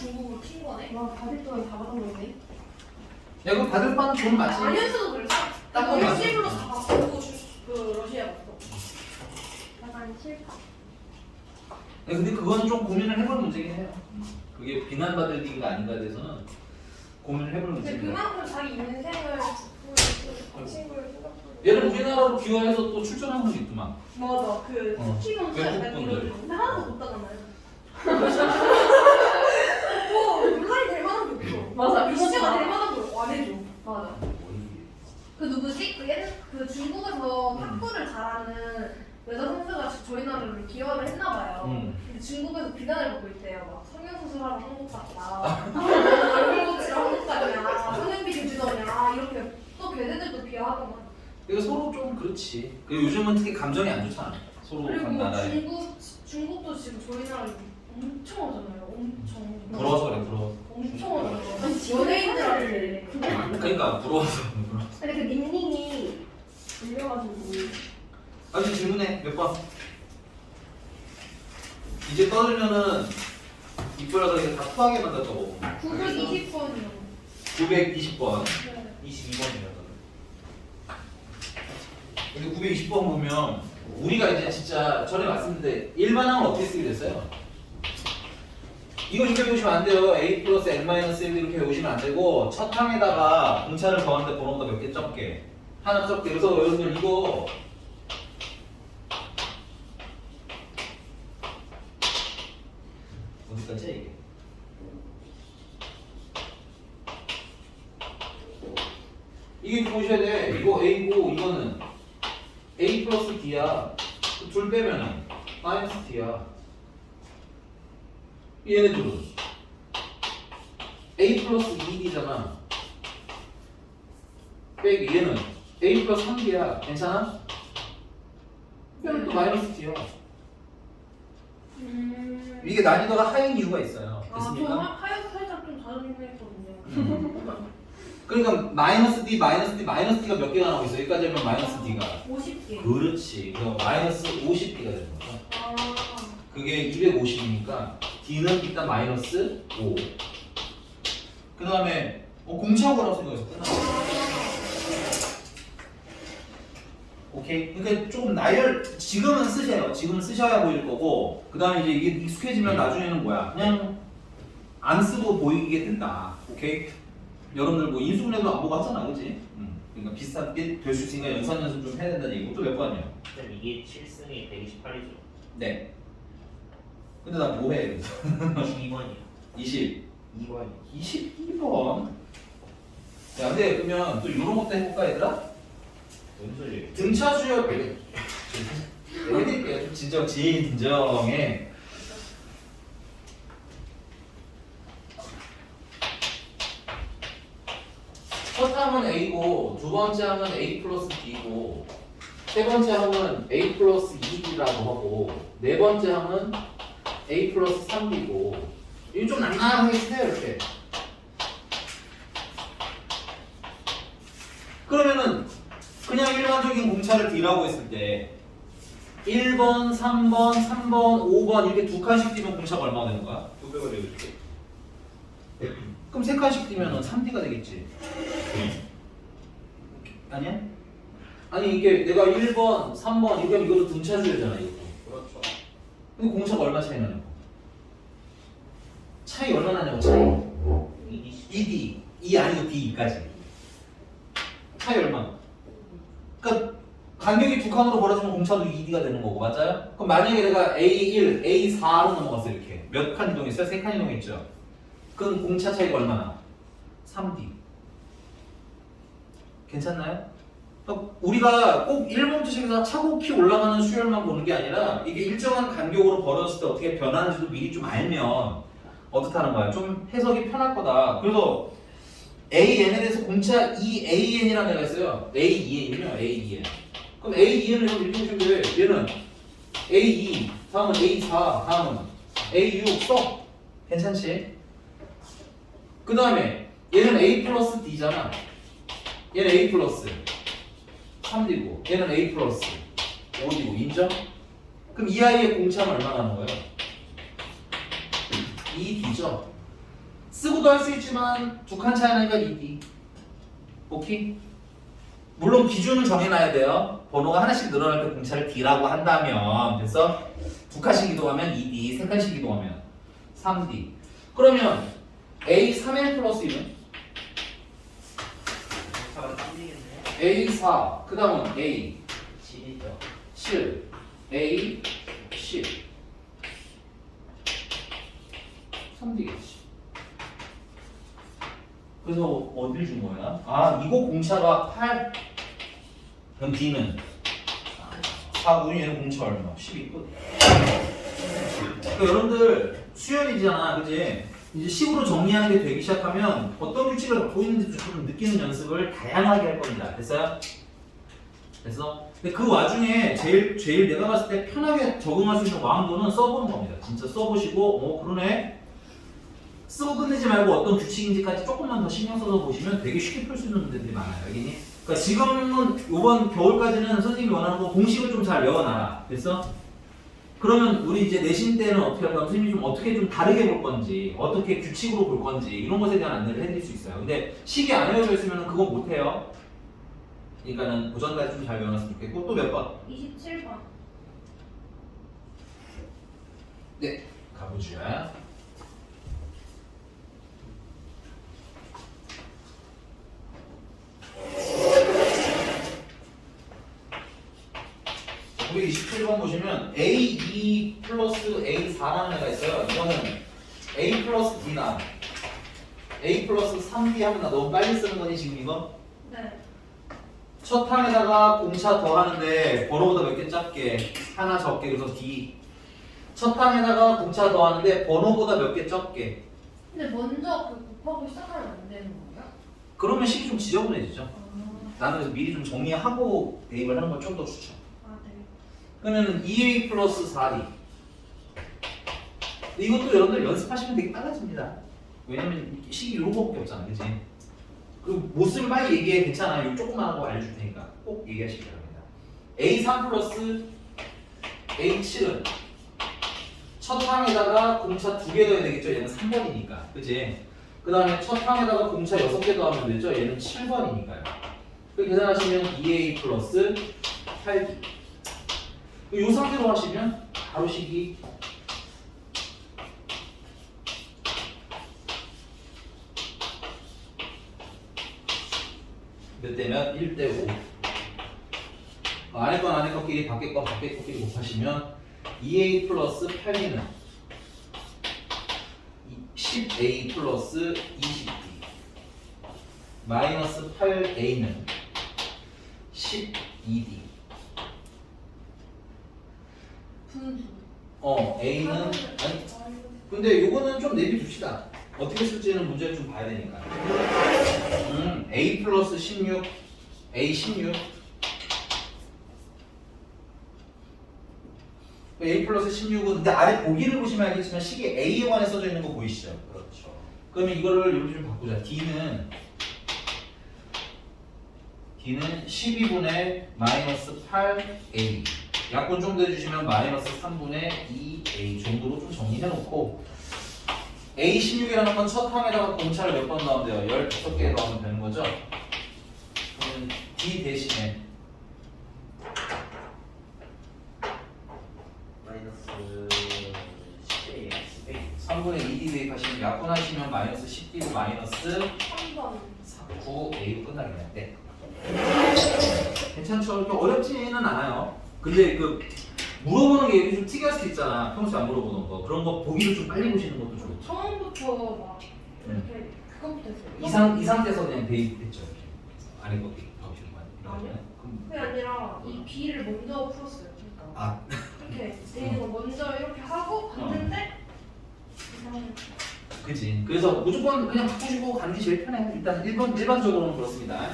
중국으로 튄 거네. 와 받을 동안 다 받아먹네. 야 그럼 받을 바는 돈 맞지? 안현수도 그랬어. 딱 보면 맞아. 일시불로 다 받고 그 러시아 갔어. 약간 싫다. 근데 그거는 좀 고민을 해볼 문제긴 해요. 그게 비난받을 일인가 아닌가에 대해서는 고민을 해볼 근데 문제긴 해요. 그만큼 자기 인생을 그 친구를 생각하고. 얘는 우리나라로 귀화해서 또 출전한 분도 있더만. 맞아. 그 스키는 외국분들. 근데 하나도 못 따잖아요. 논란이 될 만한 게 없어. 맞아. 이슈가 될 만한 걸 안 해줘. 맞아. 그 누구지? 그 중국에서 탁구를 잘하는 여자 선수가 저희 나라로 기여를 했나봐요. 근데 중국에서 비난을 받고 있대요. 막 성형수술하러 한국 갔다. 얼굴 고치러 한국 가냐. 성형비리 주더냐. 이렇게 또 걔네들도 비하하더만. 그러니까 서로 좀 그렇지. 그리고 요즘은 특히 감정이 안 좋잖아. 서로 각 그리고 나라에. 중국도 지금 저희 나라 엄청 하잖아요. 엄청. 부러워서 그래 부러워. 엄청 하잖아요. 연예인들한테. 그러니까 부러워서. 근데 그 닝닝이 불려가지고. 아직 질문해 몇 번? 이제 떠들면은 이쁘라서 이게 다 토하게 만들 거고. 920번이요. 920번. 네. 22번이에요. 근데 920번 보면 우리가 이제 진짜 전에 말씀드렸는데 일반항을 어떻게 쓰게 됐어요? 이거 이렇게 배우시면 안 돼요. a 플러스 n-1 이렇게 배우시면 안 되고 첫 항에다가 공차를 더하는데 번호보다 몇 개 적게 하나 적게. 그래서 여러분들 이거 어디까지야 이게? 이게 보셔야 돼. 이거 A고 이거는 A 플러스 D야. 둘 빼면은 마이너스 D야. 얘네들은 A 플러스 2D잖아. 빼기 얘는 A 플러스 3D야. 괜찮아? 얘는 또 마이너스 D야. 이게 난이도가 하인 이유가 있어요. 저 됐습니까? 하여서 살짝 좀 다른 생각했거든요. 그러니까 마이너스 D, 마이너스 D, 마이너스 D가 몇 개가 나오고 있어? 여기까지 하면 마이너스 D가 50개. 그렇지. 그럼 마이너스 50D가 되는 거죠. 아, 그게 250이니까 D는 일단 마이너스 5. 그 다음에 공차하고라고 생각해서 끝나. 오케이. 그러니까 좀 나열 지금은 쓰세요. 지금은 쓰셔야 보일 거고. 그 다음에 이제 이게 익숙해지면 나중에는 뭐야? 그냥 안 쓰고 보이게 된다. 오케이. 여러분들 뭐 인수분해도 안 보고 하잖아, 그렇지? 그러니까 비슷하게 될 수 있으니까 연산 좀 해야 된다는 얘기고. 또 몇 번이요? 그럼 이게 7승이 128이죠. 네. 근데 나 뭐해? 22번이요. 22번. 2번이요. 22번. 야, 근데 그러면 또 이런 것도 해볼까, 얘들아? 뭔 소리예요? 등차 수열 해드릴게요. 좀 진정해. 첫 항은 A고 두 번째 항은 A 플러스 B고 세 번째 항은 A 플러스 2B라고 하고 네 번째 항은 A 플러스 3B고 이거 좀 낭낭하게 쓰세요 이렇게. 그러면은 그냥 일반적인 공차를 D라고 했을 때 1번, 3번, 3번, 5번 이렇게 두 칸씩 뛰면 공차가 얼마가 되는 거야? 2배가 되겠죠. 그럼 세 칸씩 뛰면은 3D가 되겠지. 아니야? 아니 이게 내가 1번, 3번 이거 이것도 등차수열잖아 이것도. 그렇죠. 근데 공차가 얼마 차이 나냐고. 차이 얼마 나냐고 차이. 2D. E 아니고 D까지. 차이 얼마? 그러니까 간격이 두 칸으로 벌어지면 공차도 2D가 되는 거고 맞아요? 그럼 만약에 내가 A1, A4로 넘어갔어 이렇게 몇 칸 이동했어요? 세 칸 이동했죠? 그럼 공차 차이가 얼마나? 3D. 괜찮나요? 그러니까 우리가 꼭 1번 주식에서 차곡히 올라가는 수열만 보는 게 아니라 이게 일정한 간격으로 벌어졌을 때 어떻게 변하는지도 미리 좀 알면 어떻다는 거야? 좀 해석이 편할 거다. 그래서 AN에 대해서 공차 EAN이라는 애가 있어요. AEN이요. AEN. 그럼 AEN을 이렇게 보시면 돼. 얘는 A2, 다음은 A4, 다음은 A6 써. 괜찮지? 그 다음에 얘는 A 플러스 D잖아. 얘는 A 플러스 3D고 얘는 A 플러스 5D고 인정? 그럼 이 아이의 공차는 얼마나 나는 거예요? 2D죠? 쓰고도 할 수 있지만 두 칸 차이 나니까 2D. 오케이? 물론 기준은 정해놔야 돼요. 번호가 하나씩 늘어날 때 공차를 D라고 한다면 그래서 두 칸씩 이동하면 2D, 세 칸씩 이동하면 3D. 그러면 A 3L 플러스 1은 차가 땀리겠네. A 4, 그 다음은 A 7이죠. 7, A 10, 3D겠지. 그래서 어딜 준 거야? 아, 이거 공차가 8. 그럼 D는 4, 9, 얘는 공차 얼마? 12끝. 그러니까 여러분들 수열이잖아, 그지? 이제 식으로 정리하는 게 되기 시작하면 어떤 규칙을 갖고 있는지 좀 느끼는 연습을 다양하게 할 겁니다. 됐어요? 그래서 근데 그 와중에 제일 내가 봤을 때 편하게 적응할 수 있는 왕도는 써보는 겁니다. 진짜 써보시고 그러네. 쓰고 끝내지 말고 어떤 규칙인지까지 조금만 더 신경 써서 보시면 되게 쉽게 풀 수 있는 문제들이 많아요. 알겠니? 그러니까 지금은 이번 겨울까지는 선생님이 원하는 거 공식을 좀 잘 외워놔라. 됐어? 그러면 우리 이제 내신 때는 어떻게 할까? 선생님이 좀 어떻게 좀 다르게 볼 건지, 어떻게 규칙으로 볼 건지 이런 것에 대한 안내를 해드릴 수 있어요. 근데 식이 안 외워져 있으면 그거 못해요. 그러니까는 고전까지 좀 잘 외워놨으면 좋겠고 또 몇 번? 27번. 네, 가보죠. 우리 27번 보시면 A2 플러스 A4라는 애가 있어요. 이거는 A 플러스 D나 A 플러스 3D 하면 나 너무 빨리 쓰는 거니 지금 이거? 네. 첫 항에다가 공차 더 하는데 번호보다 몇 개 작게 하나 적게 그래서 D. 첫 항에다가 공차 더 하는데 번호보다 몇 개 적게. 근데 먼저 그 곱하고 시작하면 안 되는 거예요? 그러면 식이 좀 지저분해지죠. 아, 나는 그래서 미리 좀 정리하고 대입을 하는 걸 좀 더 추천. 네. 그러면 2A 플러스 4D. 이것도 여러분들 연습하시면 되게 빨라집니다. 왜냐면 식이 이런 거밖에 없잖아, 그치? 그 못 쓰면 빨리 얘기해. 괜찮아. 이거 조금만 하고 알려줄 테니까 꼭 얘기하시기 바랍니다. A3 플러스 A7은 첫 항에다가 공차 2개 더해야 되겠죠? 얘는 3번이니까. 그치? 그 다음에 첫 항에다가 공차 6개 더하면 되죠? 얘는 7번이니까요. 그 계산하시면 2A 플러스 8D. 이 상태로 하시면 바로 식이 몇 대면 1대 5. 안에 건 안에 것끼리 밖에 건 밖에 것끼리 곱하시면 2A 플러스 8D는 10A 플러스 20D 마이너스 8A는 12D. 분수. A는 아니 근데 요거는 좀 내비둡시다. 어떻게 쓸지는 문제를 좀 봐야 되니까. A 플러스 16, A 16. A 플러스 16은 근데 아래 보기를 보시면 알겠지만 식이 A1에 써져 있는 거 보이시죠? 그렇죠. 그러면 이거를 이렇게 좀 바꾸자. D는 12분의 마이너스 8A. 약분 좀 더 해주시면 마이너스 3분의 2A 정도로 좀 정리해놓고 A16이라는 건 첫 항에다가 공차를 몇 번 넣으면 돼요? 15개 넣으면 되는 거죠? 그러면 D 대신에 마이너스 10배. 3분의 2D 대입하시면 약분하시면 마이너스 10D고 마이너스 3번. 9A로 끝나겠네요. 네. 괜찮죠? 이렇게 어렵지는 않아요. 근데 그 물어보는 게 요즘 좀 특이할 수도 있잖아. 평소에 안 물어보는 거. 그런 거 보기를 좀 빨리 보시는 것도 좋고. 처음부터 막 이렇게 그것부터 했어요. 이 상태에서 그냥 대입했죠. 이렇게. 안에 것도 넣으시는 거 아니요. 그럼 그게 아니라 이 B를 먼저 풀었어요. 그러니까 아, 이렇게 돼 있는 거 먼저 이렇게 하고 봤는데 이상해. 그지. 그래서 무조건 그냥 바꾸시고 가는 게 제일 편해요. 일단 일반적으로는 그렇습니다.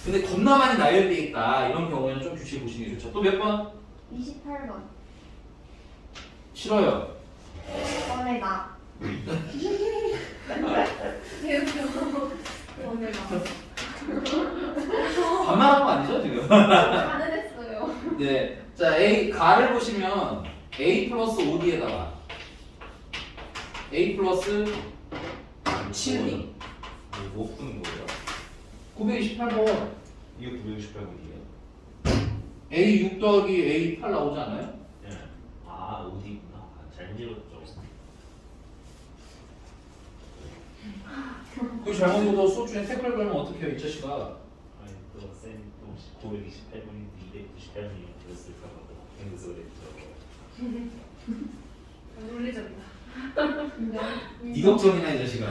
근데 겁나 많이 나열돼 있다. 이런 경우에는 좀 규칙 보시는 게 좋죠. 또 몇 번? 28번. 싫어요. 원래 나. 대우죠. 오늘 막 반말한 거 아니죠 지금? 가능했어요. 네. 자 가를 보시면 A 플러스 5D에다가 A 플러스 7D. 뭐 푸는 거예요? 928번. 이게 968번이에요? A6 더하기 A8 나오지 않아요? 예. 아 어디구나. 아, 잘못 읽었죠. 그 잘못 읽어도 수업 중에 태클 걸면 어떻게 해요 이 자식아? 아니 또쌤 928번인데 298번이면 그랬을까 봐 생각해서 그랬죠. 논리적이다. 이 걱정이나 이 자식아.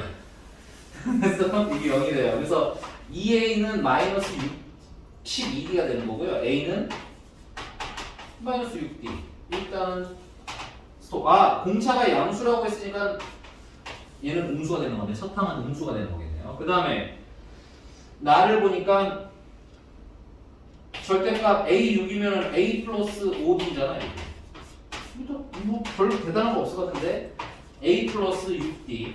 그래서 이게 0이 돼요. 그래서 2A는 마이너스 12D가 되는 거고요. A는 마이너스 6D. 일단 스톱. 아 공차가 양수라고 했으니까 얘는 음수가 되는 건데 서탕은 음수가 되는 거겠네요. 그 다음에 나를 보니까 절대값 A6이면 A 플러스 5D잖아요. 뭐 별로 대단한 거 없을 것 같은데 A 플러스 6D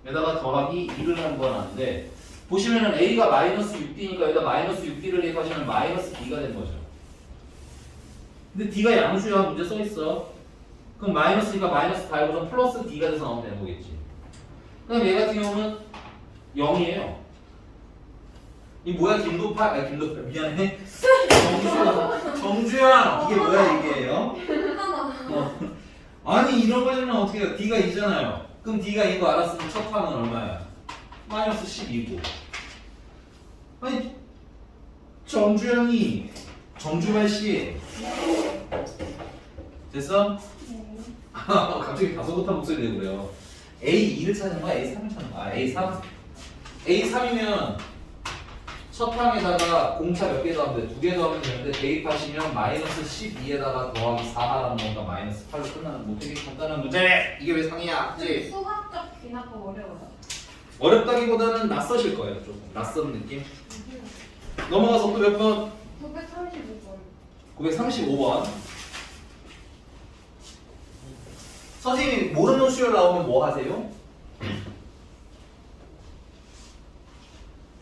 에다가 더하기 2를 한번 하는데 보시면은 A가 마이너스 6D니까 여기다 마이너스 6D를 대입하시면 마이너스 D가 되는 거죠. 근데 D가 양수야 문제 써있어. 그럼 마이너스 D가 마이너스 다이고선 플러스 D가 돼서 나오면 되는 거겠지. 그럼 얘 같은 경우는 0이에요. 이 뭐야 김도파? 아 김도파 미안해. 정주야 이게 뭐야 이게요? 하나. 아니 이런 거는 어떻게 해요? D가 2잖아요. 그럼 D가 2인 거 알았으면 첫 항은 얼마야? 마이너스 12고. 아니 정주영이 정주발씨 됐어? 갑자기 다소곳한 목소리 내고 그래요. A2를 찾는 거야? A3을 찾는 거야? 아 A3? A3이면 첫 항에다가 공차 몇 개 더하면 돼? 2개 더하면 되는데 대입하시면 마이너스 12에다가 더하기 4하라는 건가 마이너스 8로 끝나는 뭐 되게 간단한 문제. 이게 왜 상이야? 그치? 수학적 비나가 어려워요. 어렵다기보다는 낯서실 거예요. 조금 낯선 느낌. 넘어가서 또 몇 번? 935번. 935번. 선생님이 모르는 수열 나오면 뭐 하세요?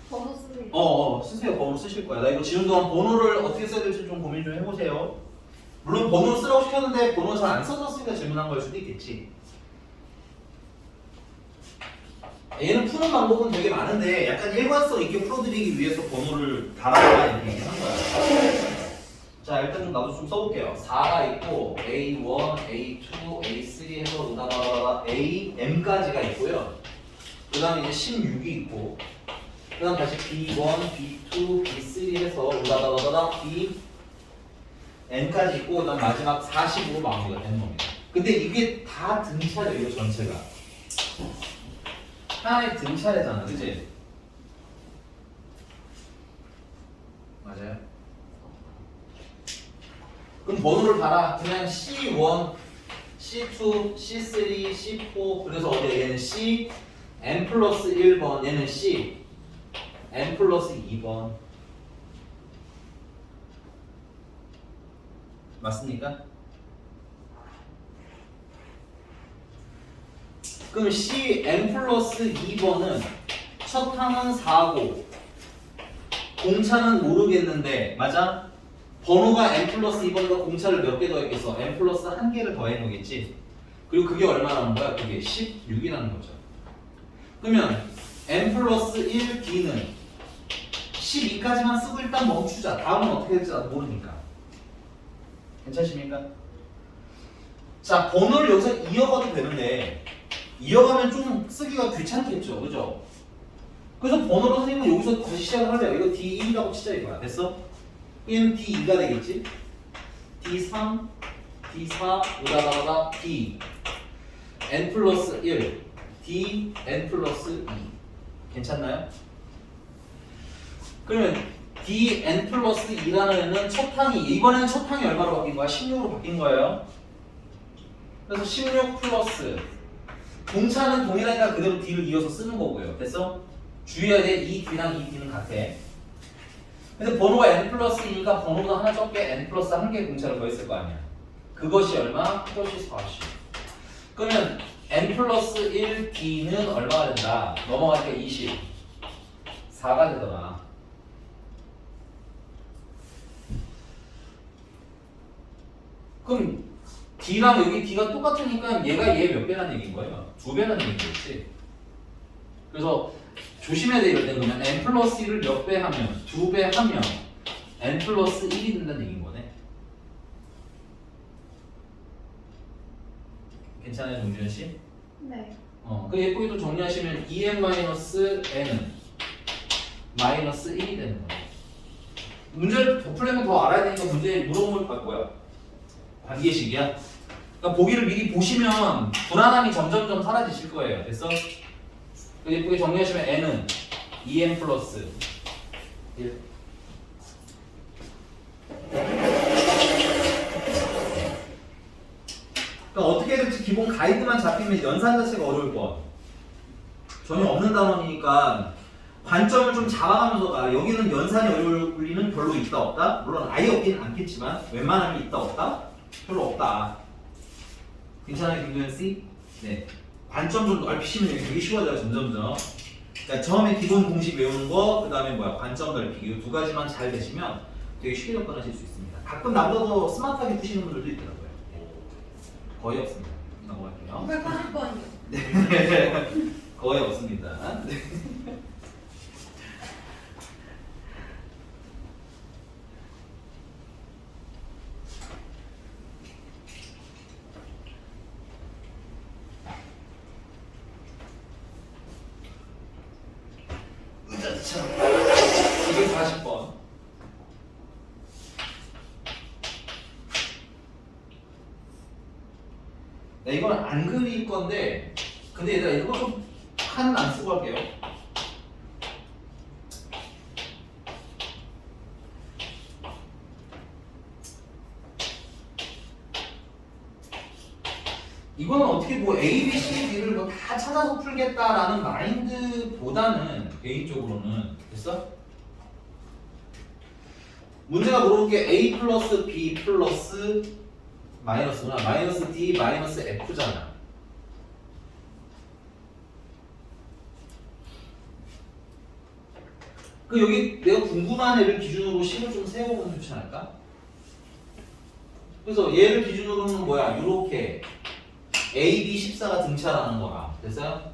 번호 씁니다. 쓰세요. 번호 쓰실 거야. 나 이거 지금 동안 번호를 어떻게 써야 될지 좀 고민 좀 해보세요. 물론 번호 쓰라고 시켰는데 번호 잘 안 써졌으니까 질문한 걸 수도 있겠지. 얘는 푸는 방법은 되게 많은데 약간 일관성 있게 풀어드리기 위해서 번호를 달아라 이렇게 얘기한 거야. 자 일단 나도 좀 써볼게요. 4가 있고 A1, A2, A3 해서 으다다다다 AM까지가 있고요. 그 다음에 이제 16이 있고 그 다음 다시 B1, B2, B3 해서 으다다다다 BN까지 있고 그 다음 마지막 40으로 마무리가 되는 겁니다. 근데 이게 다 등차죠 이거 전체가. 하나의 등차례잖아, 그치? 맞아요? 그럼 번호를 봐라. 그냥 C1, C2, C3, C4 그래서 어디야? 얘는 C, N 플러스 1번 얘는 C, N 플러스 2번 맞습니까? 그럼 C, N 플러스 2번은 첫 항은 4고 공차는 모르겠는데 맞아? 번호가 N 플러스 2번과 공차를 몇 개 더했겠어? N 플러스 1개를 더해놓겠지? 그리고 그게 얼마나는 거야? 그게 16이라는 거죠. 그러면 N 플러스 1D는 12까지만 쓰고 일단 멈추자. 다음은 어떻게 될지 나도 모르니까. 괜찮습니까? 자, 번호를 여기서 이어가도 되는데 이어가면 좀 쓰기가 귀찮겠죠, 그죠? 그래서 번호로 선생님은 여기서 다시 시작을 하래요. 이거 D1이라고 치자 이거야. 됐어? 얘는 D2가 되겠지? D3, D4, 으다다다다 D N 플러스 1 D N 플러스 2 괜찮나요? 그러면 D N 플러스 2라는 애는 첫 항이 이번에는 첫 항이 얼마로 바뀐 거야? 16으로 바뀐 거예요. 그래서 16 플러스 공차는 동일하니까 그대로 D를 이어서 쓰는 거고요. 됐어? 주의해야 돼. 이 D랑 이 D는 같아. 근데 번호가 N 플러스 2니까 번호보다 하나 적게 N 플러스 1개 공차를 더했을 거 아니야. 그것이 얼마? 그것이 40. 그러면 N 플러스 1 D는 얼마가 된다? 넘어가니까 20. 4가 되더라. 그럼 D랑 여기 D가 똑같으니까 얘가 얘 몇 배라는 얘기인 거예요? 2배라는 얘기겠지. 그래서 조심해야 돼 이럴 때 그러면 n 플러스 1을 몇 배 하면 2배 하면 n 플러스 1이 된다는 얘기인 거네. 괜찮아요 정주현 씨? 네. 그 예쁘게 또 정리하시면 2n 마이너스 n은 마이너스 1이 되는 거예요. 문제를 더 풀려면 더 알아야 되니까 문제 물어보면 뭐야? 관계식이야. 그러니까 보기를 미리 보시면 불안함이 점점점 사라지실 거예요. 됐어? 예쁘게 정리하시면 n은 2n 플러스 1. 그러니까 어떻게 해야 될지 기본 가이드만 잡히면 연산 자체가 어려울 것 같아. 전혀 없는 단원이니까 관점을 좀 잡아가면서 가. 여기는 연산이 어려울 리는 별로 있다 없다? 물론 아예 없긴 않겠지만 웬만하면 있다 없다? 별로 없다. 괜찮아요 김도현 씨? 네. 관점 좀 넓히시면 여기 되게 쉬워져요 점점점. 그러니까 처음에 기본 공식 외우는 거, 그 다음에 뭐야 관점 넓히기 이 두 가지만 잘 되시면 되게 쉽게 접근하실 수 있습니다. 가끔 나보다 더 스마트하게 푸시는 분들도 있더라고요. 거의 없습니다. 넘어갈게요. 980번이요. 네. 거의 없습니다. 네. 자, 240번. 네, 이거는 안 그릴 건데, 근데 얘들아 이거 좀 칸은 안 쓰고 할게요. 이거는 어떻게 뭐 A, B, C, D를 뭐 다 찾아서 풀겠다라는 마인드보다는 개인적으로는 됐어? 문제가 물어볼 게 A 플러스 B 플러스 마이너스구나. 마이너스 D 마이너스 F잖아. 그 여기 내가 궁금한 애를 기준으로 식을 좀 세워보면 좋지 않을까? 그래서 얘를 기준으로는 뭐야? 요렇게 A, B, 14가 등차라는 거라. 됐어요?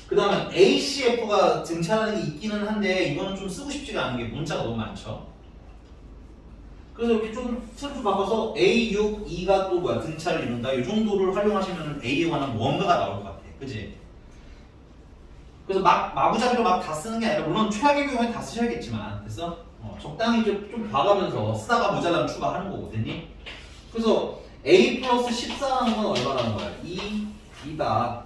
그 다음에 A, C, F가 등차라는 게 있기는 한데 이거는 좀 쓰고 싶지가 않은 게 문자가 너무 많죠. 그래서 이렇게 좀 틀을 좀 바꿔서 A, 6, 2가 또 뭐야? 등차를 이룬다. 이 정도를 활용하시면 A에 관한 뭔가가 나올 것 같아. 그지? 그래서 막 마구잡이로 막 다 쓰는 게 아니라 물론 최악의 경우에 다 쓰셔야겠지만 됐어? 적당히 좀 봐가면서 쓰다가 모자라면 추가하는 거고 됐니? 그래서 A 플러스 14라는 건 얼마라는 거야? 2다.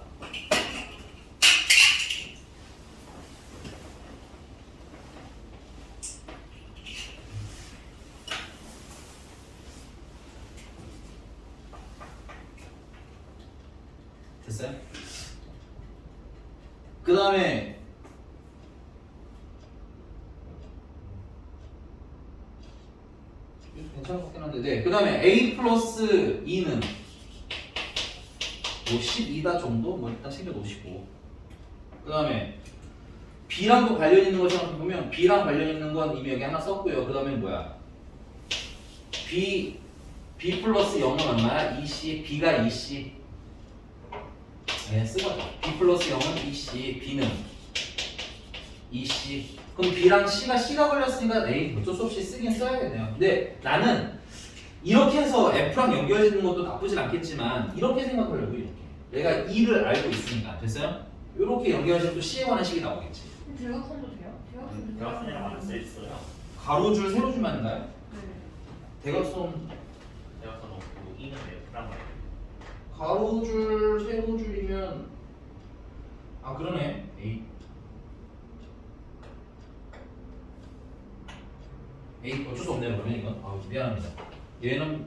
됐어요? 그 다음에 괜찮을 것 같긴 한데 네. 그 다음에 A 플러스 2는 뭐 12다 정도? 뭐 일단 챙겨놓으시고 그 다음에 B랑도 관련 있는 거 생각해보면 B랑 관련 있는 건 이미 여기 하나 썼고요. 그 다음에 뭐야? B 플러스 0은 얼마야? 2C, B가 2C 네, 쓰거든. B 플러스 0은 2C, B는 2C. 그럼 B랑 C가 걸렸으니까 A 어쩔 수 없이 쓰긴 써야겠네요. 근데 나는 이렇게 해서 F랑 연결되는 것도 나쁘진 않겠지만 이렇게 생각하려고 이렇게. 내가 2를 알고 있으니까 됐어요? 이렇게 연결하시면 또 C에 관한 식이 나오겠지. 대각선도 돼요? 대각선 대학생이랑 안 써있어요. 가로줄, 세로줄만 있나요? 네. 대각선 대학생 없고 E는 F랑 말이에요. 가로줄, 세로줄이면 아 그러네. A 어쩔 수 없네요 그러면 이건. 아 미안합니다. 얘는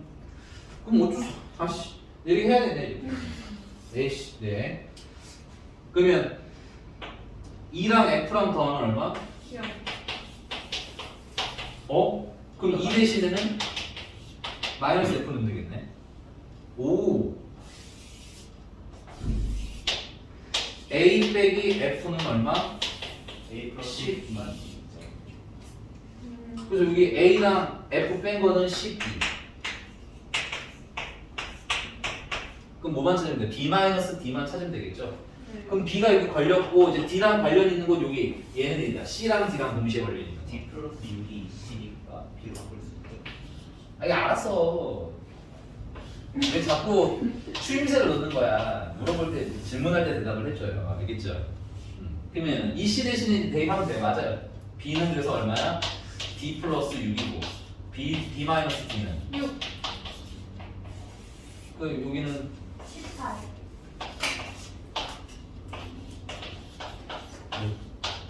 그럼 어쩔 수 다시 얘기해야 되네. 네씨 네. 그러면 2랑 F랑 더하면 얼마? 귀여워. 그럼 2 대신에는 마이너스 F 넣으면 되겠네. 오. A 빼기 F는 얼마? A 플러스 12. 2만 그래서 여기 A랑 F 뺀 거는 12. 그럼 뭐만 찾으면 돼? B 마이너스 D만 찾으면 되겠죠? 네. 그럼 B가 여기 걸렸고 이제 D랑 관련 있는 건 여기 얘네들이다. C랑 D랑 동시에 걸려 있는 거. D 플러스 6이 C니까 B로 바꿀 수 있죠. 아니 알았어. 왜 자꾸 추임새를 넣는 거야? 물어볼 때 질문할 때 대답을 해줘요. 알겠죠? 그러면 이 C 대신에 대입하면 돼. 맞아요. B는 그래서 얼마야? D 플러스 6이고 D 마이너스 D는 6, 그 여기는 18.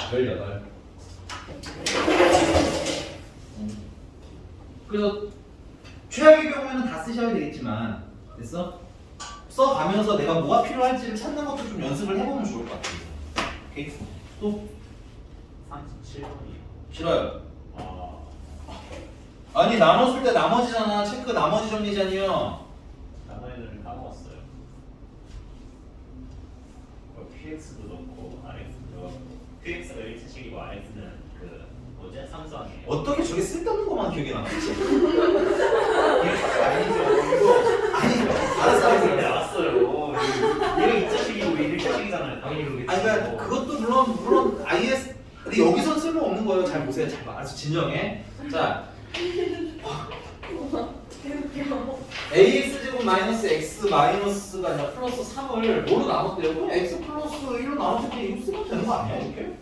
18. 그래서 최악의 경우에는 다 쓰셔야 되겠지만 됐어? 써가면서 내가 뭐가 필요할지를 찾는 것도 좀 연습을 해보면 좋을 것 같아요. 오케이? 또 37번이요. 싫어요. 아, 아니 나눴을 때 나머지잖아. 체크 나머지 정리잖아요. 단어에는 까먹었어요. QX도 넣고 RX도 넣고 QX가 1차식이고 RX는 그 뭐지? 상수항이에요. 어떻게 저게 쓸데없는 것만 기억이 나? 아니죠. 이거 아니 알았어. 근데 알았어요. 얘가 2차식이고 얘 1차식이잖아요. 당연히 그러겠지. 아니 그러니까 그것도 물론 IS 근데 여기서 쓸모 없는 거예요. 잘 보세요. 잘 봐. 알았어. 진정해. 자 개웃겨. AX제곱 마이너스 X 마이너스가 아니라 플러스 3을 뭐로 나눴대요? 그냥 X 플러스 1로 나눴을 때 이거 쓰면 되는 거 아니야? 이렇게? 네.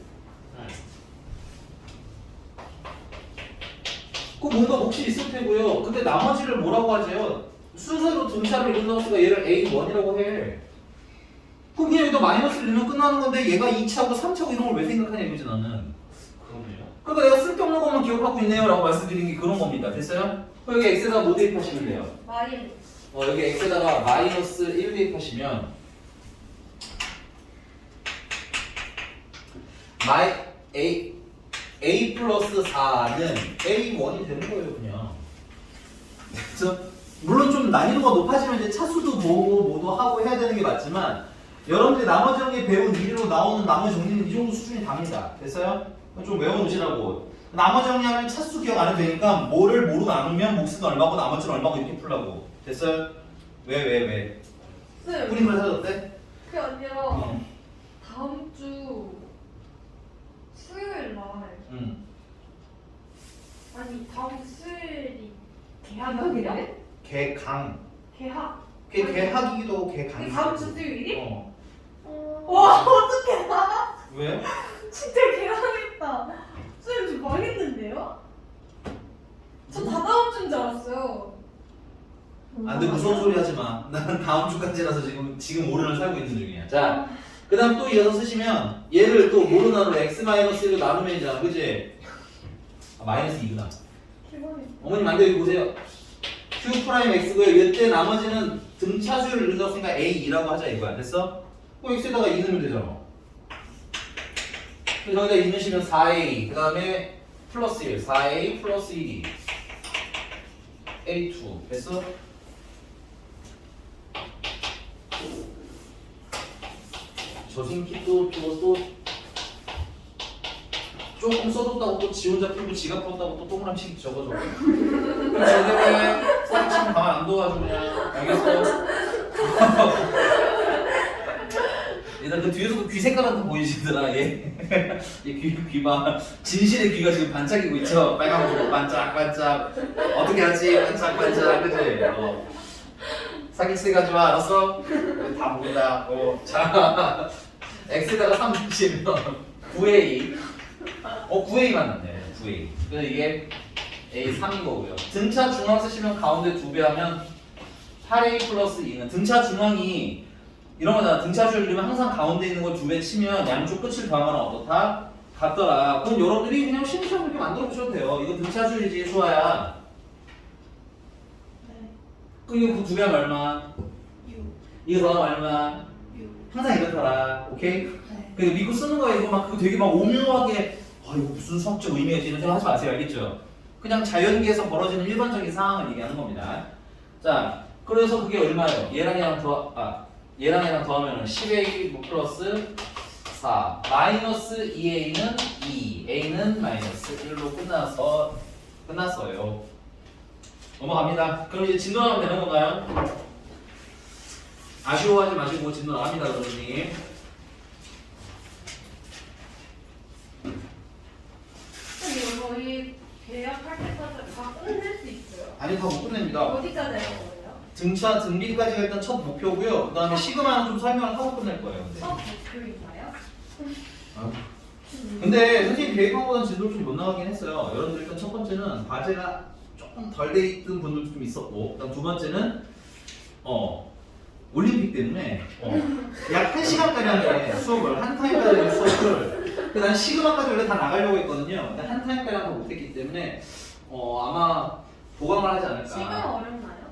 그 뭔가 몫이 있을 테고요. 근데 나머지를 뭐라고 하세요? 순서로 등차를 이룬다고 했으니까 얘를 A1이라고 해. 그럼 그냥 여기다 마이너스를 넣으면 끝나는 건데 얘가 2차고 3차고 이런 걸 왜 생각하냐 이거지 나는. 그러네요. 그러니까 내가 쓸데없는 것만 기억하고 있네요 라고 말씀드린 게 그런 겁니다. 됐어요? 그럼 여기 X에다가 뭐 대입하시면 돼요? 마일. 여기 X에다가 마이너스 1 대입하시면 A 플러스 4는 A1이 되는 거예요 그냥. 그래서 물론 좀 난이도가 높아지면 이제 차수도 보고 뭐도 하고 해야 되는 게 맞지만 여러분들이 나머지 정리 배운 이리로 나오는 나머지 정리는 이 정도 수준이 답니다. 됐어요? 좀 외워놓으시라고. 나머지 정리하면 차수 기억 안 해도 되니까 뭐를 뭐로 나누면 몫은 얼마고 나머지는 얼마고 이렇게 풀라고. 됐어요? 왜? 쌤, 뿌림을 사줬대? 그게 아니라 어. 다음 주 수요일 날 아니 다음 주 수요일이 개학이래? 개강. 개학. 개학이기도 하고 그 개강이기도 다음 주 하고. 수요일이? 어. 와 어떡해 나 왜? 진짜 개학했다. 쌤 저 망했는데요? 저 다 다음 주인 줄 알았어요. 안 돼, 무서운 소리 하지 마. 나는 다음 주까지라서 지금 오른을 살고 있는 중이야. 자, 그 다음 또 이어서 쓰시면 얘를 또 뭐로 나누면 x-1로 나누면 되잖아. 그치? 마이너스 2구나. 기본이. 어머님 안 돼, 여기 보세요. q 프라임 x고요. 이때 나머지는 등차수를 이룬다고 생각 a2라고 하자 이거야. 됐어? x에다가 2 넣으면 되잖아. 그래서 여기다 2 넣으시면 4a, 그 다음에 플러스 1, 4a 플러스 1이 a2. 됐어? 저승기 또 조금 써줬다고 또 지 혼자 풀고 지가 풀었다고 또 동그라미씩 적어줘. 그럼 저게 왜 사기치면 가만 안 둬가지고 그냥 알겠어? 일단 그 뒤에서 그 귀 색깔 한번 보이시더라 얘. 귀봐 진실의 귀가 지금 반짝이고 있죠. 빨간색으로 반짝반짝. 어떻게 하지? 반짝반짝 그지? 사기치지 가지마 알았어? 다 보인다. 자 x에다가 3 붙이면 9a 9a 맞았네. 9a. 그래서 이게 a3인 거고요. 등차 중앙 쓰시면 가운데 2배 하면 8a 플러스 2는 등차 중앙이 이런 거잖아. 등차수를 이루면 항상 가운데 있는 걸 2배 치면 양쪽 끝을 더하면 어떻다? 같더라. 그럼 여러분들이 그냥 심시험 이렇게 만들어 보셔도 돼요. 이거 등차수이지 수아야. 네. 그 이거 그 2배 하면 얼마? 6. 이거 더하면 얼마? 6. 항상 이렇더라. 오케이? 네. 그 믿고 쓰는 거예요. 이거 막 그거 되게 막 오묘하게 이거 무슨 수학적 의미가 있지 이런 생각 하지 마세요. 알겠죠? 그냥 자연계에서 벌어지는 일반적인 상황을 얘기하는 겁니다. 자, 그래서 그게 얼마예요? 얘랑 얘랑 더하면 10a 플러스 4 마이너스 2a는 2 a는 마이너스 1로 끝났어요. 넘어갑니다. 그럼 이제 진도 나가면 되는 건가요? 아쉬워하지 마시고 진도 나갑니다, 여러분이. 못 끝냅니다. 어디까지 하는 거예요? 등차 등비까지가 일단 첫 목표고요. 그 다음에 시그마는 좀 설명을 하고 끝낼 거예요. 근데. 첫 목표인가요? 근데 선생님 계획한보다는 진도를 좀 못 나가긴 했어요. 여러분들 일단 첫 번째는 과제가 조금 덜 돼 있던 분들도 좀 있었고, 그다음 두 번째는 올림픽 때문에 약 1시간가량의 수업을 한 타임가량의 수업을 난 시그마까지 원래 다 나가려고 했거든요. 근데 한 타임가량 다 못했기 때문에 아마 보강을 하지 않을까. 지금 어렵나요?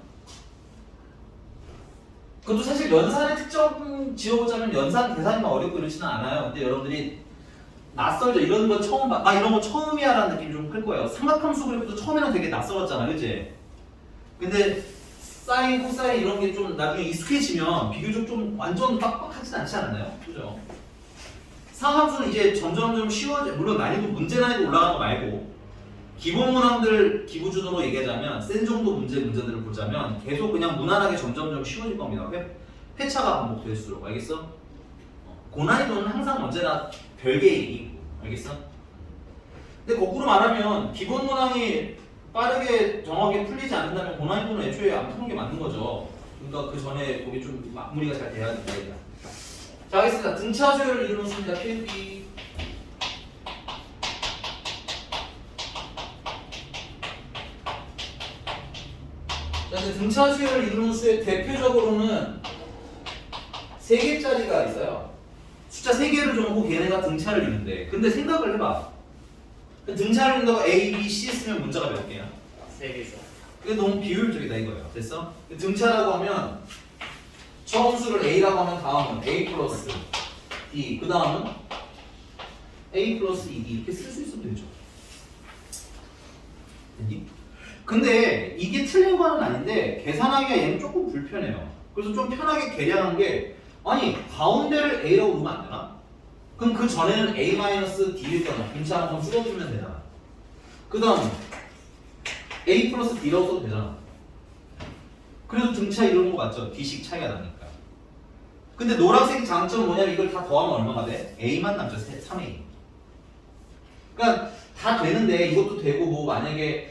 그것도 사실 연산의 특정 지어보자면 연산 계산이만 어렵고 이러지는 않아요. 근데 여러분들이 낯설죠. 이런 거 처음 봐. 아, 이런 거 처음이야 라는 느낌이 좀 클 거예요. 삼각함수 그래프도 처음에는 되게 낯설었잖아. 그치? 근데 사인, 코사인 이런 게 좀 나중에 익숙해지면 비교적 좀 완전 빡빡하진 않지 않나요? 그죠? 상함수는 이제 점점 쉬워져. 물론 난이도 문제 난이도 올라가는 거 말고 기본 문항들 기부준으로 얘기하자면 센 정도 문제들을 보자면 계속 그냥 무난하게 점점 쉬워질 겁니다. 회차가 반복될수록. 알겠어? 고난이도는 항상 언제나 별개의 얘기고. 알겠어? 근데 거꾸로 말하면 기본 문항이 빠르게 정확하게 풀리지 않는다면 고난이도는 애초에 안 푸는 게 맞는 거죠. 그러니까 그 전에 거기 좀 마무리가 잘 돼야 된다. 이거야. 자, 알겠습니다. 등차 수열을 이루는 수입니다. PNP. 자, 근데 등차 수열을 이루는 수의 대표적으로는 3개짜리가 있어요. 숫자 3개를 정하고 걔네가 등차를 이룬대. 근데 생각을 해봐. 등차를 이룬다고 A, B, C 쓰면 문자가 몇 개야? 3개죠. 그게 너무 비효율적이다 이거예요. 됐어? 등차라고 하면 처음 수를 A라고 하면 다음은 A 플러스 D, 그 다음은 A 플러스 2D 이렇게 쓸 수 있으면 되죠. 됐니? 근데 이게 틀린 건 아닌데 계산하기가 얘는 조금 불편해요. 그래서 좀 편하게 계량한 게 아니 가운데를 A라고 놓으면 안 되나? 그럼 그 전에는 A-D일 거나 등차 한번 줄여주면 되잖아. 그 다음 A 플러스 D라고 써도 되잖아. 그래도 등차 이루는 거 맞죠? D식 차이가 나니까. 근데 노란색 장점은 뭐냐면 이걸 다 더하면 얼마가 돼? A만 남죠. 3A. 그러니까 다 되는데 이것도 되고 뭐 만약에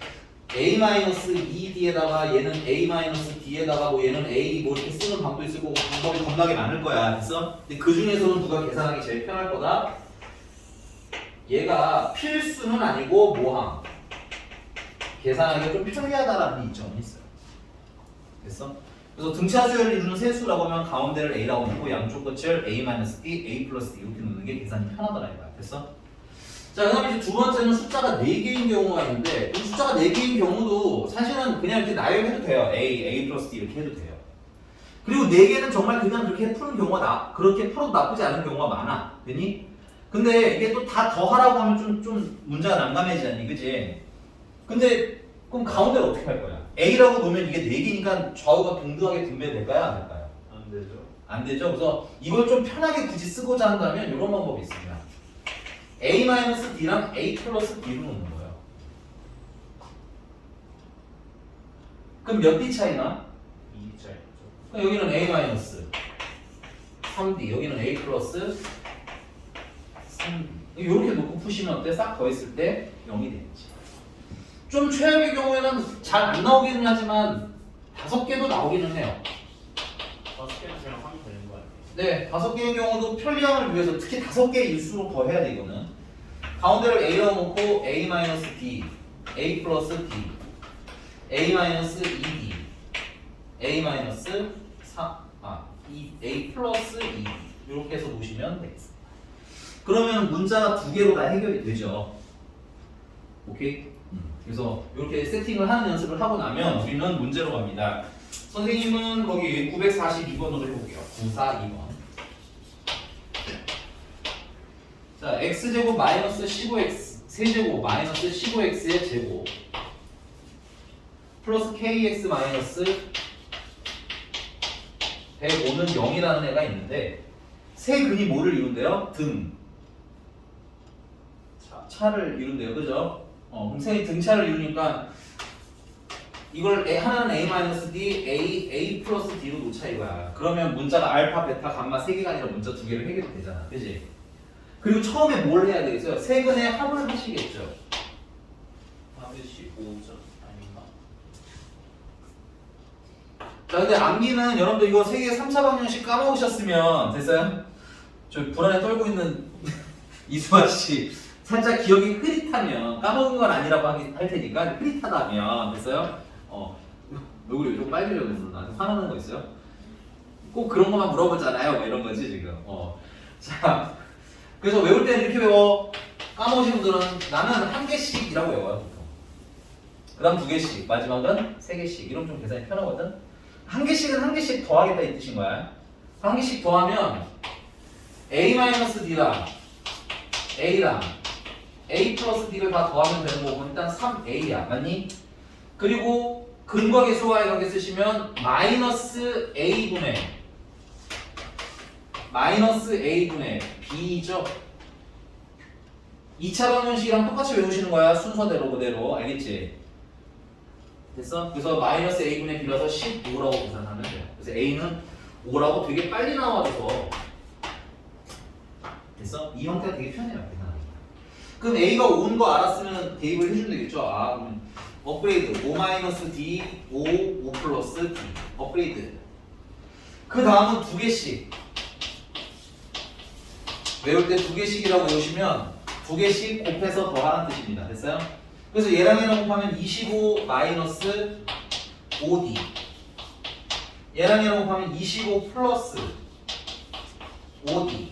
A-2D에다가 얘는 A-D에다가 뭐 얘는 A 뭐 이렇게 쓰는 방도 있을 거고 방법이 겁나게 많을 거야. 됐어? 근데 그 중에서는 누가 계산하기 제일 편할 거다? 얘가 필수는 아니고 모함. 계산하기가 좀 편리하다라는 이점은 있어요. 됐어? 그래서 등차 수열을 이루는 세수라고 하면 가운데를 A라고 놓고 양쪽 끝을 A-D, A 플러스 D 이렇게 놓는 게 계산이 편하더라 이거야. 됐어? 자, 그 다음에 이제 두 번째는 숫자가 4개인 경우가 있는데 이 숫자가 4개인 경우도 사실은 그냥 이렇게 나열해도 돼요. A 플러스 D 이렇게 해도 돼요. 그리고 4개는 정말 그냥 그렇게 푸는 경우가 그렇게 풀어도 나쁘지 않은 경우가 많아. 되니? 근데 이게 또 다 더하라고 하면 좀 문제가 난감해지지 않니? 그치? 근데 그럼 가운데를 어떻게 할 거야? A라고 놓으면 이게 4개니까 좌우가 동등하게 분배될까요? 안 될까요? 안 되죠. 안 되죠? 그래서 이걸 좀 편하게 굳이 쓰고자 한다면 이런 방법이 있습니다. A-D랑 A 플러스 B로 놓는 거예요. 그럼 몇 D 차이나? 2 차이죠. 그럼 여기는 A- 3D, 여기는 A 플러스 3D. 이렇게 놓고 푸시면 어때? 싹 더했을 때 0이 되겠지. 좀 최악의 경우에는 잘 안 나오기는 하지만 5개도 나오기는 해요. 5개는 그냥 하면 되는 거 아니에요? 네, 5개의 경우도 편리함을 위해서 특히 5개일수록 더 해야 돼 이거는. 가운데를 A라고 놓고 A-D, A 플러스 D, A-2D, A 플러스 2D 이렇게 해서 놓으시면 되겠습니다. 그러면 문자가 2개로 다 해결이 되죠. 오케이? 그래서 이렇게 세팅을 하는 연습을 하고 나면 우리는 문제로 갑니다. 선생님은 거기 942번으로 해볼게요. 942번. 자, x제곱 마이너스 15x 세제곱 마이너스 15x의 제곱 플러스 kx 마이너스 105는 0이라는 애가 있는데 세 근이 뭐를 이룬대요? 등 차를 이룬대요. 그죠? 그럼 세 등차를 이루니까 이걸 하나는 A-D, A 플러스 D로 놓자 이거야. 그러면 문자가 알파, 베타, 감마 3개가 아니라 문자 2개로 해결이 되잖아. 그지? 그리고 처음에 뭘 해야 되겠어요? 세근의 합을 하시겠죠. 합이 15점 아닌가? 자, 근데 암기는 여러분들 이거 세계 3차 방정식 까먹으셨으면 됐어요? 저 불안에 떨고 있는 이수아 씨 살짝 기억이 흐릿하면 까먹은 건 아니라고 할 테니까 흐릿하다면 됐어요? 얼굴이 좀 빨개졌는데 나한테 화나는 거 있어요? 꼭 그런 것만 물어보잖아요. 뭐 이런 거지 지금. 자, 그래서 외울 때는 이렇게 외워. 까먹으신 분들은 나는 한 개씩이라고 외워요 보통. 그다음 두 개씩, 마지막은 세 개씩. 이러면 좀 계산이 편하거든. 한 개씩은 한 개씩 더하겠다 이 뜻인 거야. 한 개씩 더하면 a-d랑 a랑 a 플러스 d를 다 더하면 되는 거고 일단 3a야. 맞니? 그리고 근과 계수와의 관계 쓰시면 마이너스 a분의 b죠. 2차 방정식이랑 똑같이 외우시는 거야. 순서대로 그대로. 알겠지? 됐어? 그래서 마이너스 a분의 b라서 15라고 계산하면 돼요. 그래서 a는 5라고 되게 빨리 나와줘서 됐어? 이 형태가 되게 편해요. 계산하기. 그럼 a가 5인 거 알았으면 대입을 해주면 되겠죠? 그럼 업그레이드 5-d, 5 플러스 d 업그레이드. 그 다음은 두 개씩 외울 때 두 개씩이라고 외우시면 두 개씩 곱해서 더하는 뜻입니다. 됐어요? 그래서 얘랑 얘랑 곱하면 25 마이너스 5d 얘랑 얘랑 곱하면 25 플러스 5d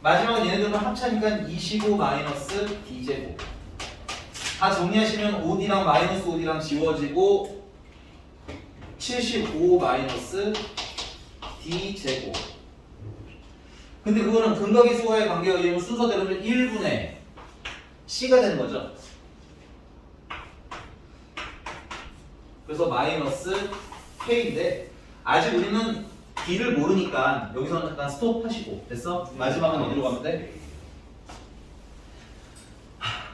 마지막은 얘네들은 합차니까 25 마이너스 d제곱. 다 정리하시면 5d랑 마이너스 5d랑 지워지고 75 마이너스 d제곱. 근데 그거는 근과 계수와의 관계가 의하면 순서대로면 1분의 c가 되는 거죠. 그래서 마이너스 k인데 아직 우리는 d를 모르니까 여기서는 잠깐 스톱하시고. 됐어? 마지막은 어디로 가면 돼?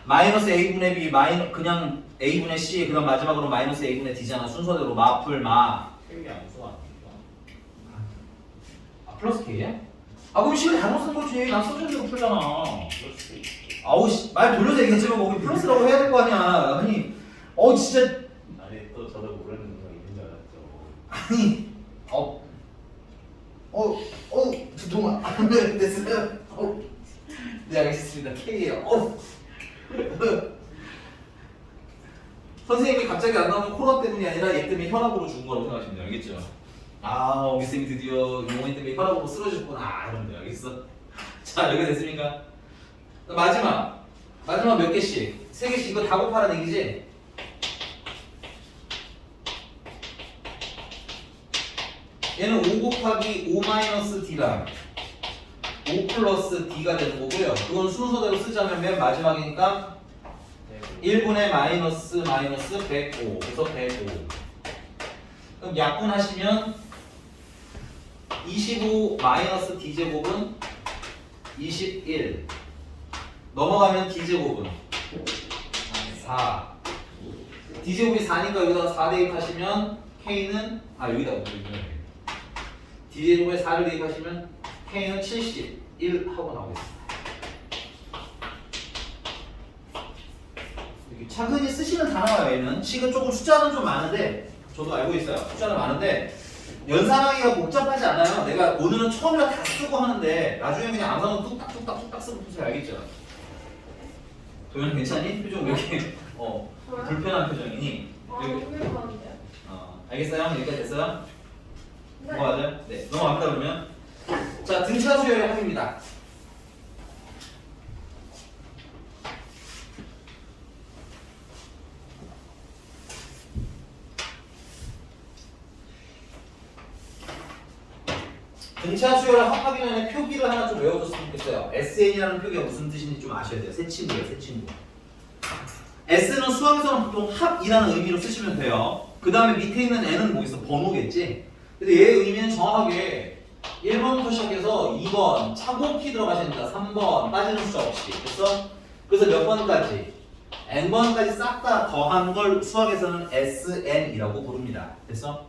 마이너스 a분의 b 그냥 a분의 c 그다음 마지막으로 마이너스 a분의 d잖아. 순서대로 마풀 마 K이 암수 아닙니까? 플러스 k야? 그럼 식을 잘못 쓴 거지. 난 써준 대로 풀잖아. 그럴 수도 있지. 아우 씨, 말 돌려서 얘기했지만 뭐 플러스라고 해야 될 거 아니야. 아니 진짜 아니 또 저도 모르는 거 있는 줄 알았죠. 아니 두통아. 네, 됐어요. 네, 알겠습니다. K예요. 선생님이 갑자기 안 나오면 코로나 때문이 아니라 얘 때문에 혈압으로 죽은 거라고 생각하시면 돼요. 알겠죠? 우리 쌤이 드디어 용원이 때문에 혈압으로 쓰러졌구나. 이러면 돼요. 알겠어? 자, 여기 됐습니까? 마지막 몇 개씩? 3개씩. 이거 다 곱하라는 얘기지? 얘는 5 곱하기 5 마이너스 d랑 5 플러스 d가 되는 거고요. 그건 순서대로 쓰자면 맨 마지막이니까 1분의 마이너스 105. 그래서 105. 그럼 약분하시면 25 마이너스 d제곱은 21. 넘어가면 d제곱은 4. d제곱이 4니까 여기다가 4 대입하시면 k는 여기다 d제곱에 4를 대입하시면 k는 71 하고 나오겠습니다. 이렇게 차근히 쓰시면 다 나와요. 얘는 식은 조금 숫자는 좀 많은데 저도 알고 있어요. 숫자는 많은데 연산하기가 복잡하지 않아요. 내가 오늘은 처음이라 다 쓰고 하는데 나중에 그냥 암산은 뚝딱뚝딱 쓰고 푸세요. 알겠죠? 도현 괜찮니? 표정 왜 이렇게 불편한 표정이니? 궁금한데요? 알겠어요? 여기까지 됐어요? 네. 넘어가죠? 네, 넘어갑니다 그러면. 자, 등차 수열의 합입니다. 등차 수열의 합하기 전에 표기를 하나 좀 외워줬으면 좋겠어요. SN이라는 표기가 무슨 뜻인지 좀 아셔야 돼요. 새 친구예요, 새 친구. S는 수학에서는 보통 합이라는 의미로 쓰시면 돼요. 그 다음에 밑에 있는 N은 뭐 있어? 번호겠지? 근데 얘의 의미는 정확하게 1번부터 시작해서 2번 차곡히 들어가셔야 됩니다. 3번 빠지는 숫자 없이. 그래서 몇 번까지? N번까지 싹 다 더한 걸 수학에서는 SN이라고 부릅니다. 됐어?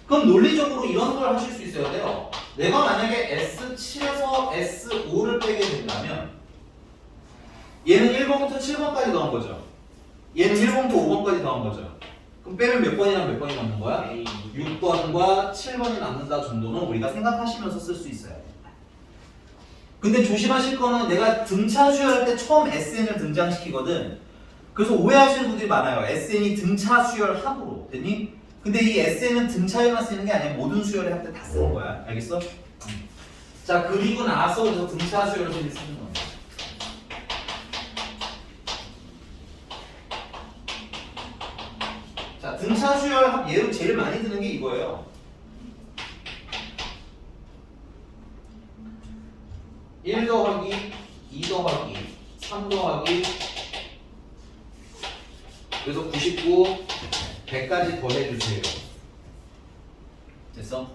그럼 논리적으로 이런 걸 하실 수 있어야 돼요. 내가 만약에 S7에서 S5를 빼게 된다면 얘는 1번부터 7번까지 더한 거죠. 얘는 1번부터 5번까지 더한 거죠. 그럼 빼면 몇 번이랑 몇 번이 남는 거야? A 6번과 7번이 남는다 정도는 우리가 생각하시면서 쓸 수 있어요. 근데 조심하실 거는 내가 등차 수열할 때 처음 SN을 등장시키거든. 그래서 오해하시는 분들이 많아요. SN이 등차 수열 합으로 됐니? 근데 이 SN은 등차에만 쓰는 게 아니라 모든 수열을 할 때 다 쓰는 거야. 알겠어? 자, 그리고 나서 그래서 등차 수열을 쓰는 거야. 자, 등차 수열 합 예로 제일 많이 드는 게 이거예요. 1 더하기 2 더하기 3 더하기 그래서 99 100까지 더해주세요. 됐어?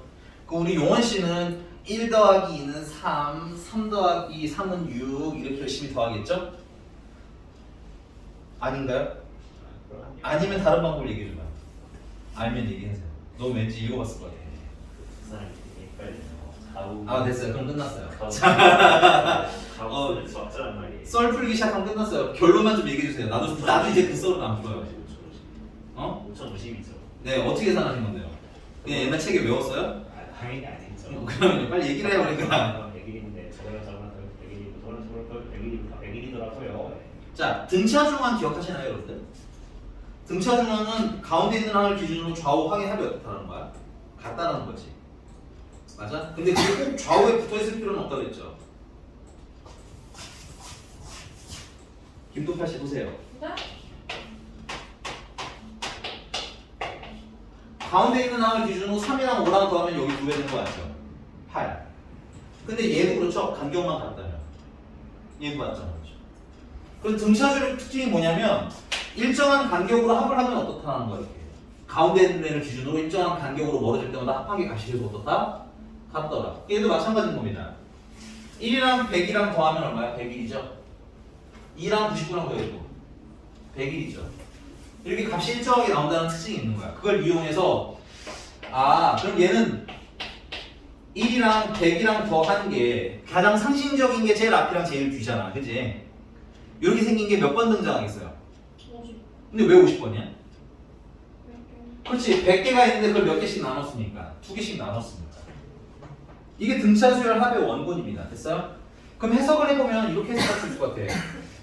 그 우리 용원 씨는 1 더하기 2는 3, 3 더하기 3은 6 이렇게 열심히 더하겠죠? 아닌가요? 아니면 다른 방법을 얘기해 줘봐. 알면 얘기하세요. 너 왠지 읽어봤을 것 같아. 그 사람이 되게 헷갈리네요. 가우. 아 됐어요. 그럼 끝났어요. 가우는 수학자란 말이에요. 썰 풀기 시작하면 끝났어요. 결론만 좀 얘기해 주세요. 나도 이제 그 썰은 안 풀어요. 어? 5,050이죠. 네, 어떻게 계산하신 건데요? 그냥 옛날 책에 외웠어요? 당연히 아니죠. 그럼 빨리 얘기를 해요, 그러니까. 100일인데 저거랑 저거랑 100일이고 저거랑 저거랑 100일이고 다 100일이더라고요. 자, 등차 중앙 기억하시나요, 여러분들? 등차 중앙은 가운데 있는 항을 기준으로 좌우 항의 합이 어떻다는 거야? 같다는 거지. 맞아? 근데 그게 꼭 좌우에 붙어 있을 필요는 없다고 했죠. 김도팔 씨 보세요. 네? 가운데 있는 항을 기준으로 3이랑 5랑 더하면 여기 2배 되는 거 맞죠? 8. 근데 얘도 그렇죠? 간격만 같다면. 얘도 맞잖아. 그렇죠? 그럼 등차수의 특징이 뭐냐면 일정한 간격으로 합을 하면 어떻다는 거야. 이렇게. 가운데 있는 애를 기준으로 일정한 간격으로 멀어질 때마다 합하기 값이 계속 어떻다? 같더라. 얘도 마찬가지인 겁니다. 1이랑 100이랑 더하면 얼마야? 100일이죠? 2랑 99랑 더해도 100일이죠. 이렇게 값이 일정하게 나온다는 특징이 있는 거야. 그걸 이용해서 그럼 얘는 1이랑 100이랑 더하는 게 가장 상징적인 게 제일 앞이랑 제일 뒤잖아. 그지? 이렇게 생긴 게 몇 번 등장하겠어요? 50. 근데 왜 50번이야? 그렇지. 100개가 있는데 그걸 몇 개씩 나눴으니까. 2개씩 나눴으니까. 이게 등차 수열 합의 원본입니다. 됐어요? 그럼 해석을 해보면 이렇게 해석할 수 있을 것 같아.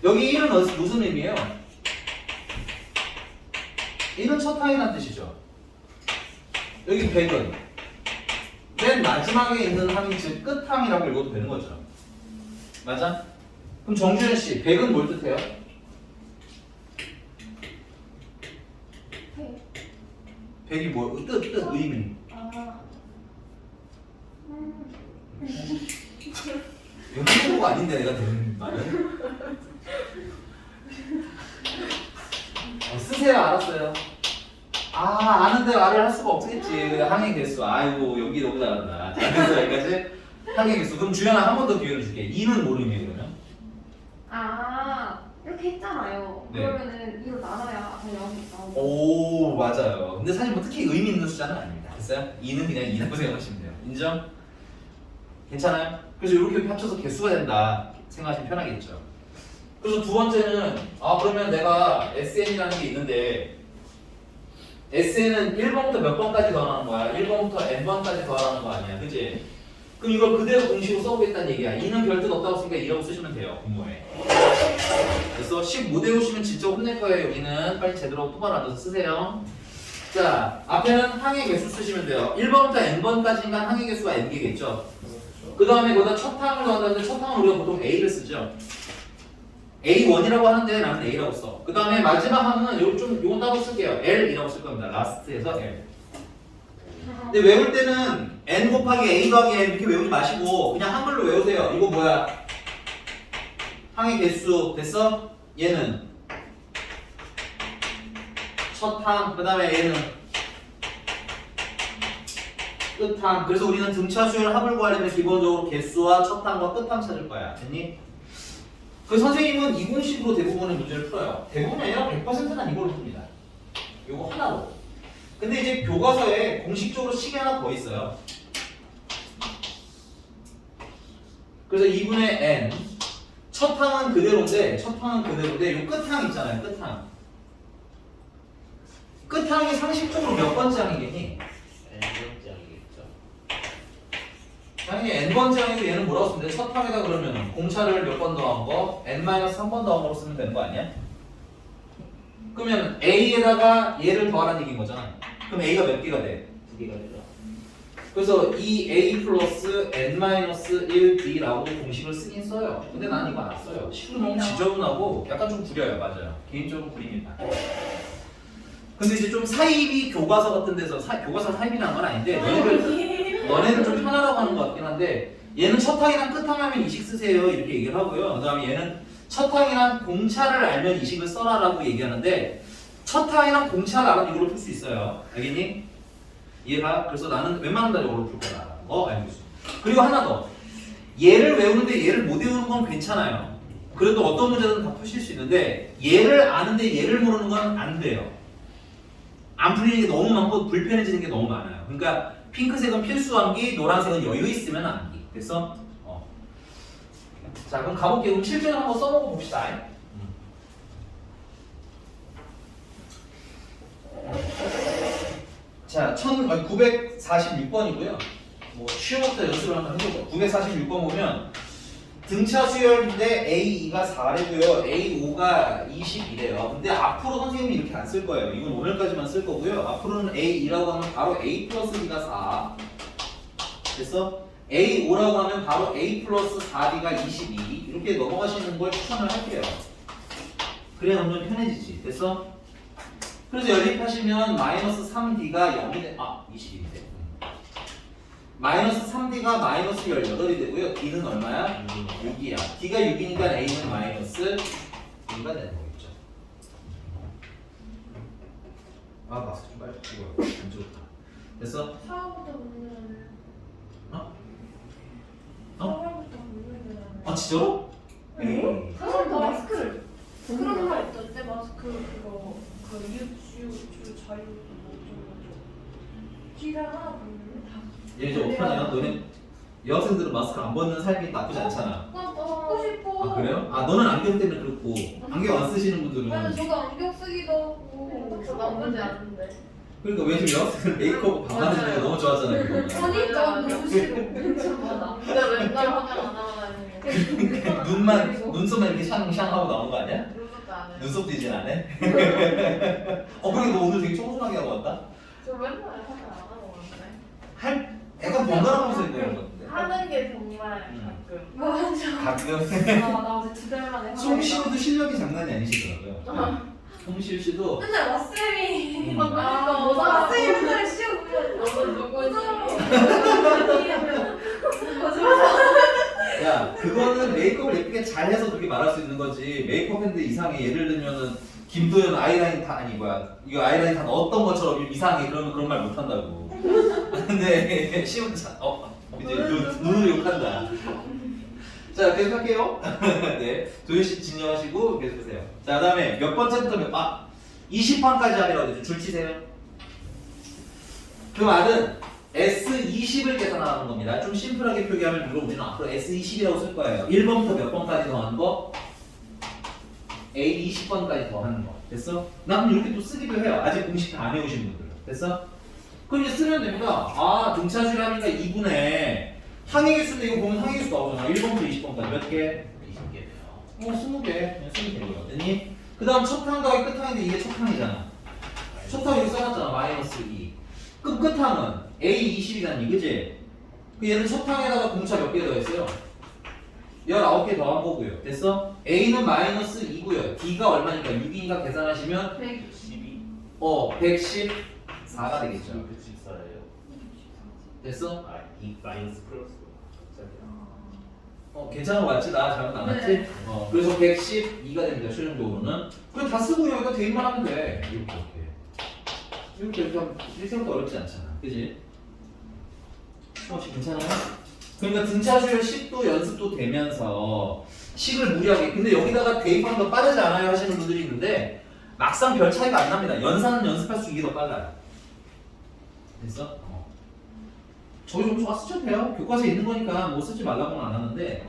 여기 1은 무슨 의미예요? 1은 첫 항이라는 뜻이죠. 여기 100은 맨 마지막에 있는 항이 즉 끝항이라고 읽어도 되는 거죠. 맞아? 그럼 정주현 씨, 100은 뭘 뜻해요? 100이 뭐? 뜻, 의미. 이거 한국어가 아닌데 내가 되는 말은? 쓰세요. 알았어요. 아는데 말을 할 수가 없겠지. 항의 개수. 아이고 여기 너무 잘한다. 자, 그래서 여기까지 항의 개수. 그럼 주연아 한 번 더 기회를 줄게. 2는 뭘 의미해 그러면? 이렇게 했잖아요. 네. 그러면은 이로 나눠야 더 0이 나오고. 오 맞아요. 근데 사실 뭐 특히 의미 있는 숫자는 아닙니다. 됐어요? 2는 그냥 2라고 생각하시면 돼요. 인정? 괜찮아요? 그래서 이렇게 합쳐서 개수가 된다 생각하시면 편하겠죠. 그래서 두 번째는 그러면 내가 SN이라는 게 있는데 SN은 1번부터 몇 번까지 더하는 거야? 1번부터 n번까지 더하는 거 아니야? 그치? 그럼 이걸 그대로 공식으로 써보겠다는 얘기야. 2는 별뜻 없다고 쓰니까 2라고 쓰시면 돼요. 공모에. 그래서 10 못 외우시면 진짜 혼낼 거예요. 여기는 빨리 제대로 똑바로 앉아서 쓰세요. 자, 앞에는 항의 개수 쓰시면 돼요. 1번부터 n번까지니까 항의 개수가 n개겠죠. 그 다음에 거기다 첫 항을 넣었는데 첫 항은 우리가 보통 A를 쓰죠. A1이라고 하는데 나는 A라고 써. 그 다음에 마지막 항은 요건 따로 쓸게요. L이라고 쓸 겁니다. 라스트에서 L. 근데 외울 때는 N 곱하기 A 더하기 N 이렇게 외우지 마시고 그냥 한글로 외우세요. 이거 뭐야? 항의 개수 됐어? 얘는 첫 항, 그 다음에 얘는 끝항. 그래서 우리는 등차 수열 합을 구하려면 기본적으로 개수와 첫 항과 끝항 찾을 거야. 됐니? 그 선생님은 이 공식으로 대부분의 문제를 풀어요. 대부분이 아니라 100%는 이걸로 풉니다. 이거 하나로. 근데 이제 교과서에 공식적으로 식이 하나 더 있어요. 그래서 2분의 n 첫 항은 그대로인데 요 끝항 있잖아요. 끝항. 끝항이 상식적으로 몇 번째 항이겠니? N번째이겠죠. 당연히 n번째 항이고 얘는 뭐라고 쓰면 돼? 첫 항에다 그러면 공차를 몇 번 더한 거? n-3번 더한 거로 쓰면 되는 거 아니야? 그러면 a에다가 얘를 더하라는 얘기인 거잖아. 그럼 a가 몇 개가 돼? 2개가 되죠. 그래서 이 a 플러스 n-1b라고도 공식을 쓰긴 써요. 근데 난 이거 안 써요. 식으로 너무 지저분하고 약간 좀 구려요. 맞아요. 개인적으로 구립니다. 근데 이제 좀 사입이 교과서 같은 데서 교과서 사입이라는 건 아닌데 너네는 좀 편하라고 하는 것 같긴 한데 얘는 첫 항이랑 끝 항 하면 이식 쓰세요 이렇게 얘기를 하고요. 그 다음에 얘는 첫 항이랑 공차를 알면 이식을 써라라고 얘기하는데 첫 항이랑 공차를 알아도 이걸로 풀 수 있어요. 알겠니? 이해가? 그래서 나는 웬만하면 다 이걸로 풀 거라는 거 알고 있어. 그리고 하나 더. 얘를 외우는데 얘를 못 외우는 건 괜찮아요. 그래도 어떤 문제든 다 푸실 수 있는데 얘를 아는데 얘를 모르는 건 안 돼요. 안 풀리는 게 너무 많고 불편해지는 게 너무 많아요. 그러니까 핑크색은 필수 암기, 노란색은 여유 있으면 암기. 됐어? 자, 그럼 가볼게요. 그럼 실전을 한번 써보고 봅시다. 자, 946번이고요. 뭐 쉬운 것부터 연습을 한번 해보죠. 946번 보면 등차 수열인데 A2가 4래고요. A5가 22래요. 근데 앞으로 선생님이 이렇게 안 쓸 거예요. 이건 오늘까지만 쓸 거고요. 앞으로는 A2라고 하면 바로 A 플러스 B가 4. 됐어? A5라고 하면 바로 A 플러스 4B가 22. 이렇게 넘어가시는 걸 추천을 할게요. 그래야 점점 편해지지. 됐어? 그래서 연립하시면 마이너스 3D가 0이 돼. 22인데. 마이너스 3D가 마이너스 18이 되고요. D는 얼마야? 6이야. D가 6이니까 A는 마이너스 2가 되는 거겠죠. 마스크 좀 빨리 이거 안 좋다. 됐어? 4월부터 문제는 어? 4월부터 문제는 진짜로? 응? 4월부터 마스크를 그런 말 있던데 마스크 그거 유주 자유 기사 하나 보면 얘 이제 어떡하냐? 너네 여학생들은 마스크 안 벗는 삶이 나쁘지 않잖아. 나 벗고 싶어. 아 그래요? 너는 안경 때문에 그렇고 안경 안 쓰시는 분들은 맞아, 저도 안경 쓰기도 하고 저 나쁘지 않은데. 그러니까 왜 지금 여학생들 메이크업 방하는 거 너무 좋아하잖아요. 그거. 아니, 저 너무 싫어. 근데 맨날 화장 안 하고 다니는 거. 눈만 눈썹만 이렇게 샹샹하고 나온 거 아니야? 눈썹도 안 해. 눈썹도 이제 안 해? 그리고 너 오늘 되게 청순하게 하고 왔다? 저 맨날 화장 안 하고 왔네. 약간 번갈아 가면서 있는 것 같은데. 하는 게 정말 가끔. 맞아. 가끔 나 어제 2달 만에 송시호도 실력이 장난이 아니시더라고요. 송시호 씨도 맨날 마쌤이 아, 마쌤이 맨날 시험 너도 누구지? 야 그거는 메이크업을 예쁘게 잘해서 그렇게 말할 수 있는 거지. 메이크업 핸드 이상해. 예를 들면은 김도현 아이라인 다 아니 뭐야 이거 아이라인 다 넣었던 것처럼 이상해 그러면 그런 말 못한다고. 근데 시험 이제 눈으로 욕한다. 자 계속 할게요. 네 도현 씨 진정하시고 계속하세요. 자 그다음에 몇 번째부터 20판까지 하기라고 했죠. 줄 치세요. 그 말은 S20을 계산하는 겁니다. 좀 심플하게 표기하면 이거 우리는 앞으로 S20이라고 쓸 거예요. 1번부터 몇 번까지 더하는 거? A20번까지 더하는 거. 됐어? 나는 이렇게 또 쓰기도 해요. 아직 공식 다 안 해오신 분들. 됐어? 그럼 이제 쓰면 됩니다. 등차수를 하니까 2분의 항의 개수인데 이거 보면 항의 개수 나오잖아. 1번부터 20번까지 몇 개? 20개 돼요. 20개. 그냥 쓰면 되는 거거든요. 그 다음 첫 항 더하기 끝 항인데 이게 첫 항이잖아. 첫 항 여기 써놨잖아. 마이너스 2. 그럼 끝 항은 A20이라니, 그지? 얘는 첫 항에다가 공차 몇 개 더했어요? 19개 더한 거고요. 됐어? A는 마이너스 2고요. D가 얼마니까? 6이니까 계산하시면 112. 114가 되겠죠. 114예요. 됐어? 이 마이너스 플러스. 괜찮은 거 맞지? 나 잘못 안 맞지? 네. 그래서 112가 됩니다. 최종적으로는. 그럼 다 쓰고 여기다 대입만 하면 돼. 이렇게 하면 생각도 어렵지 않잖아. 그지? 혹시 괜찮아요? 그러니까 등차수열 10도 연습도 되면서 식을 무리하게 근데 여기다가 대입하면 더 빠르지 않아요 하시는 분들이 있는데 막상 별 차이가 안 납니다. 연산은 연습할수록 이게 더 빨라요. 됐어? 저희 좀 좋아 쓰셔도 돼요. 교과서에 있는 거니까 뭐 쓰지 말라고는 안 하는데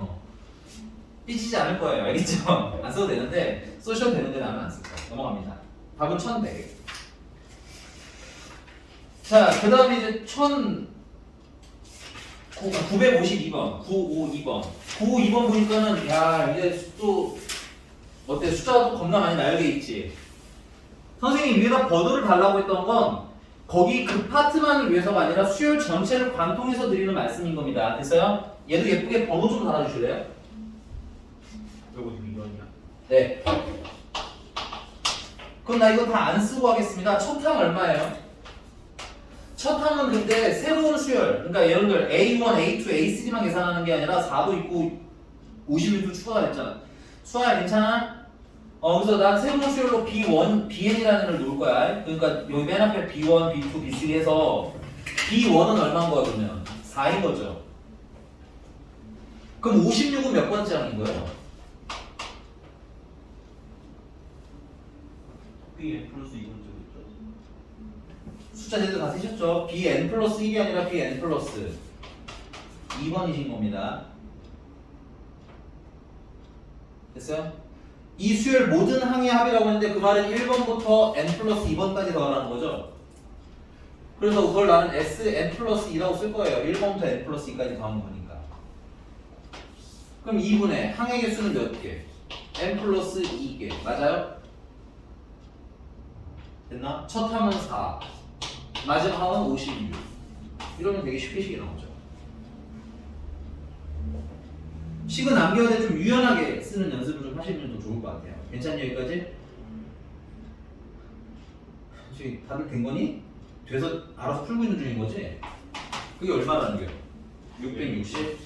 삐지지 않을 거예요. 알겠죠? 안 써도 되는데 쓰셔도 되는데 나는 안 쓸 거예요. 넘어갑니다. 답은 1100. 자, 그 다음에 이제 952번, 952번. 952번 보니까는, 야, 이제 또, 어때? 숫자가 또 겁나 많이 나열돼 있지? 선생님이 위에다 번호를 달라고 했던 건, 거기 그 파트만을 위해서가 아니라 수열 전체를 관통해서 드리는 말씀인 겁니다. 됐어요? 얘도 예쁘게 번호 좀 달아주실래요? 152번이야. 네. 그럼 나 이거 다 안 쓰고 하겠습니다. 첫 항 얼마예요? 첫 항은 근데 새로운 수열, 그러니까 예를 들어 A1, A2, A3만 계산하는 게 아니라 4도 있고 56도 추가가 됐잖아. 수아야 괜찮아? 그래서 난 새로운 수열로 B1, BN이라는 애를 놓을 거야. 그러니까 여기 맨 앞에 B1, B2, B3 해서 B1은 얼마인 거야 그러면? 4인 거죠. 그럼 56은 몇 번째 항인 거예요? Bn 플러스 2번 쪽 있죠. 숫자 제대로 다 쓰셨죠? Bn 플러스 1이 아니라 Bn 플러스 2번이신 겁니다. 됐어요? 이 수열 모든 항의 합이라고 했는데 그 말은 1번부터 n 플러스 2번까지 더하라는 거죠? 그래서 그걸 나는 Sn 플러스 2라고 쓸 거예요. 1번부터 n 플러스 2까지 더한 거니까. 그럼 2분의 항의 개수는 몇 개? n 플러스 2개. 맞아요? 됐나? 첫 항은 4. 마지막 항은 56. 이러면 되게 쉽게 식이 나오죠. 식은 남겨야 돼 좀 유연하게 쓰는 연습을 좀 하시면 더 좋을 것 같아요. 괜찮니 여기까지? 저기 다들 된 거니? 돼서 알아서 풀고 있는 중인 거지? 그게 얼마라는 거예요? 660?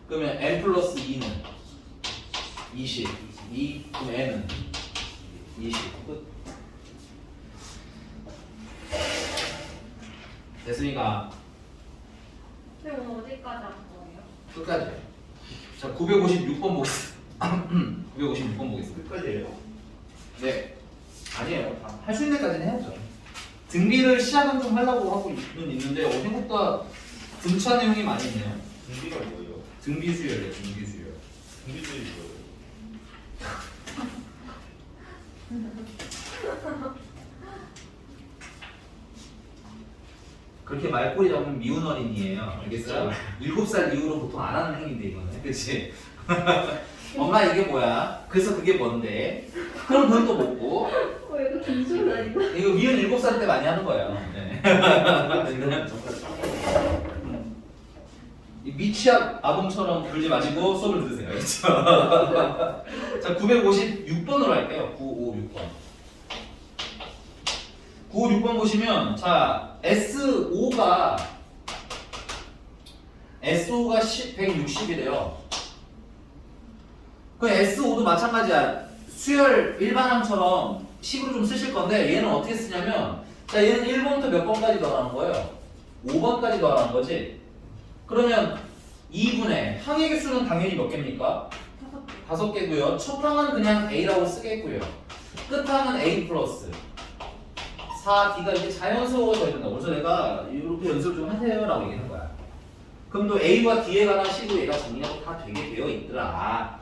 그러면 n 플러스 2는 20. 2, 그럼 n은 20. 끝. 됐으니까 선생님 오늘 어디까지 할 거예요? 끝까지. 자, 956번 보겠습니다. 956번 보겠습니다. 끝까지예요? 네. 아니에요. 할 수 있는 데까지는 해야죠. 등비를 시작은 좀 하려고 하고 있는데 생각보다 등차 내용이 많이 있네요. 등비가 뭐예요? 등비 수열이에요. 등비 수열. 등비들이 뭐예요? 그렇게 말꼬리 잡으면 미운 어린이에요. 알겠어요? 7살 이후로 보통 안 하는 행위인데 이거는. 그치? 엄마 이게 뭐야? 그래서 그게 뭔데? 그럼 그건 또 뭐고? 이거 기술 아니고? 이거 미운 7살 때 많이 하는 거예요. 네. 이 미취학 아동처럼 굴지 마시고 수업을 들으세요. 알겠죠? 자, 956번으로 할게요. 956번. 956번 보시면 자, SO가 160이래요. 그 SO도 마찬가지야. 수열 일반항처럼 식으로 좀 쓰실 건데 얘는 어떻게 쓰냐면 자, 얘는 1번부터 몇 번까지 더하는 거예요? 5번까지 더하는 거지. 그러면 2분의 항의 개수는 당연히 몇 개입니까? 5개고요. 첫 항은 그냥 A라고 쓰겠고요. 끝 항은 A 플러스 4D가 이렇게 자연스러워져야 된다. 그래서 내가 이렇게 연습을 좀 하세요 라고 얘기하는 거야. 그럼 또 A와 D에 관한 식으로 얘가 정리가 다 되게 되어 있더라.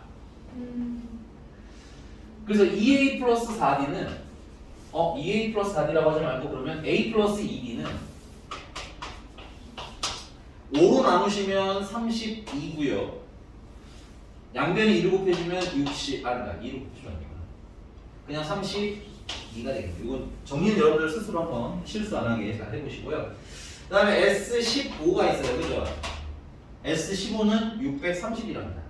그래서 2A 플러스 4D는 2A 플러스 4D라고 하지 말고 그러면 A 플러스 2D는 5로 나누시면 32고요. 양변에 2를 곱해주면 60, 아니다 2를 곱해주면 안 되구나. 그냥 32가 되겠네요. 이건 정리는 여러분들 스스로 한번 실수 안 하게 잘 해보시고요. 그 다음에 S15가 있어요. 그죠? S15는 630이랍니다.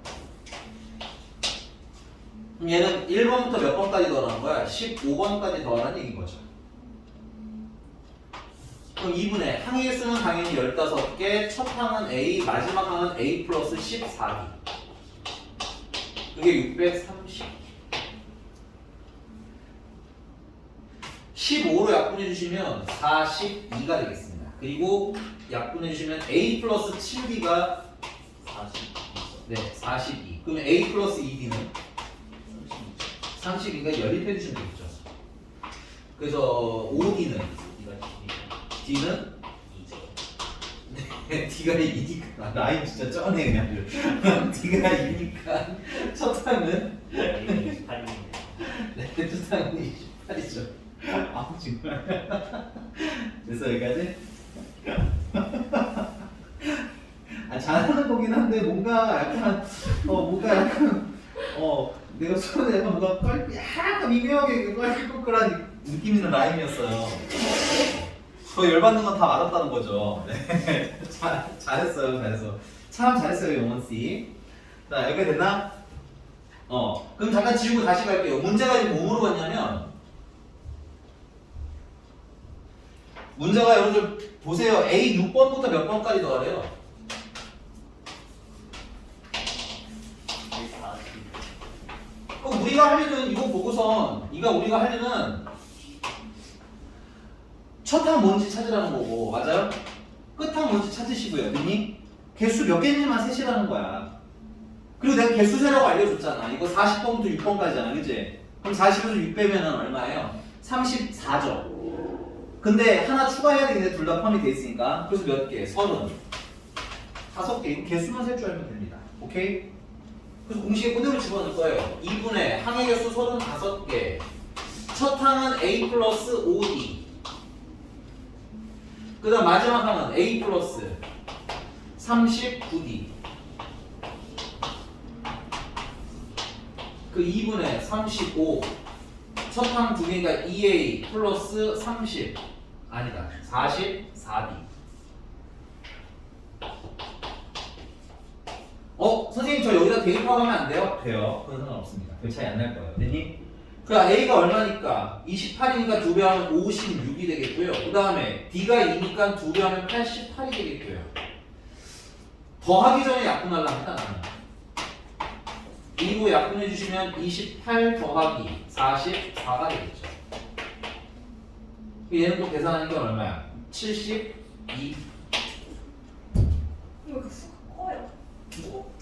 그럼 얘는 1번부터 몇 번까지 더하는 거야? 15번까지 더하라는 얘기인 거죠. 그럼 2분의 항의 개수는 당연히 15개, 첫 항은 A, 마지막 항은 A 플러스 14개. 그게 630. 15로 약분해 주시면 42가 되겠습니다. 그리고 약분해 주시면 A 플러스 7D가 42. 그러면 A 플러스 2D는 32가 연립해 주시면 되겠죠. 그래서 5D는 D는 2죠. D가 2니까 라인 진짜 쩌네 그냥. D가 2니까 첫 항은 네, 첫 항은 28이죠. 아 정말. 그래서 여기까지 내가 손에 뭔가 약간 미묘하게 껄끌껄끌한 느낌 있는 라임이었어요. 더 열받는 건 다 맞았다는 거죠. 네. 잘했어요. 참 잘했어요, 영원 씨. 자, 여기 됐나? 그럼 잠깐 지우고 다시 갈게요. 문제가 지금 뭐로 갔냐면, 문제가 여러분들 보세요. A 6번부터 몇 번까지 더하래요? 그럼 우리가 할 일은 이거 보고선, 우리가 할 일은 첫 항 뭔지 찾으라는 거고, 맞아요? 끝 항 뭔지 찾으시고요. 됐니? 개수 몇 개인지만 세시라는 거야. 그리고 내가 개수 세라고 알려줬잖아. 이거 40번부터 6번까지잖아. 그치? 그럼 40에서 6 빼면은 얼마예요? 34죠. 근데 하나 추가해야 되겠네. 둘 다 포함이 돼 있으니까. 그래서 몇 개? 30. 5개. 이거 개수만 셀 줄 알면 됩니다. 오케이? 그래서 공식에 그대로 집어넣을 거예요. 2분의 항의 개수 35개. 첫 항은 A 플러스 5D. 그 다음 마지막 항은 A 플러스 39D. 그 2분의 35. 첫 항 두 개니까 2A 플러스 30. 아니다. 44D. 선생님 저 여기다 대입하고 하면 안 돼요? 돼요. 그건 상관없습니다. 별 차이 안 날 거예요. 됐니? 그 A가 얼마니까? 28이니까 2배 하면 56이 되겠고요. 그 다음에 D가 2니까 2배 하면 88이 되겠고요. 더하기 전에 약분하려면 일단 나는 2고 약분해 주시면 28 더하기 44가 되겠죠. 얘는 또 계산하니까 얼마야? 72. 이거 그 수가 커요. 뭐?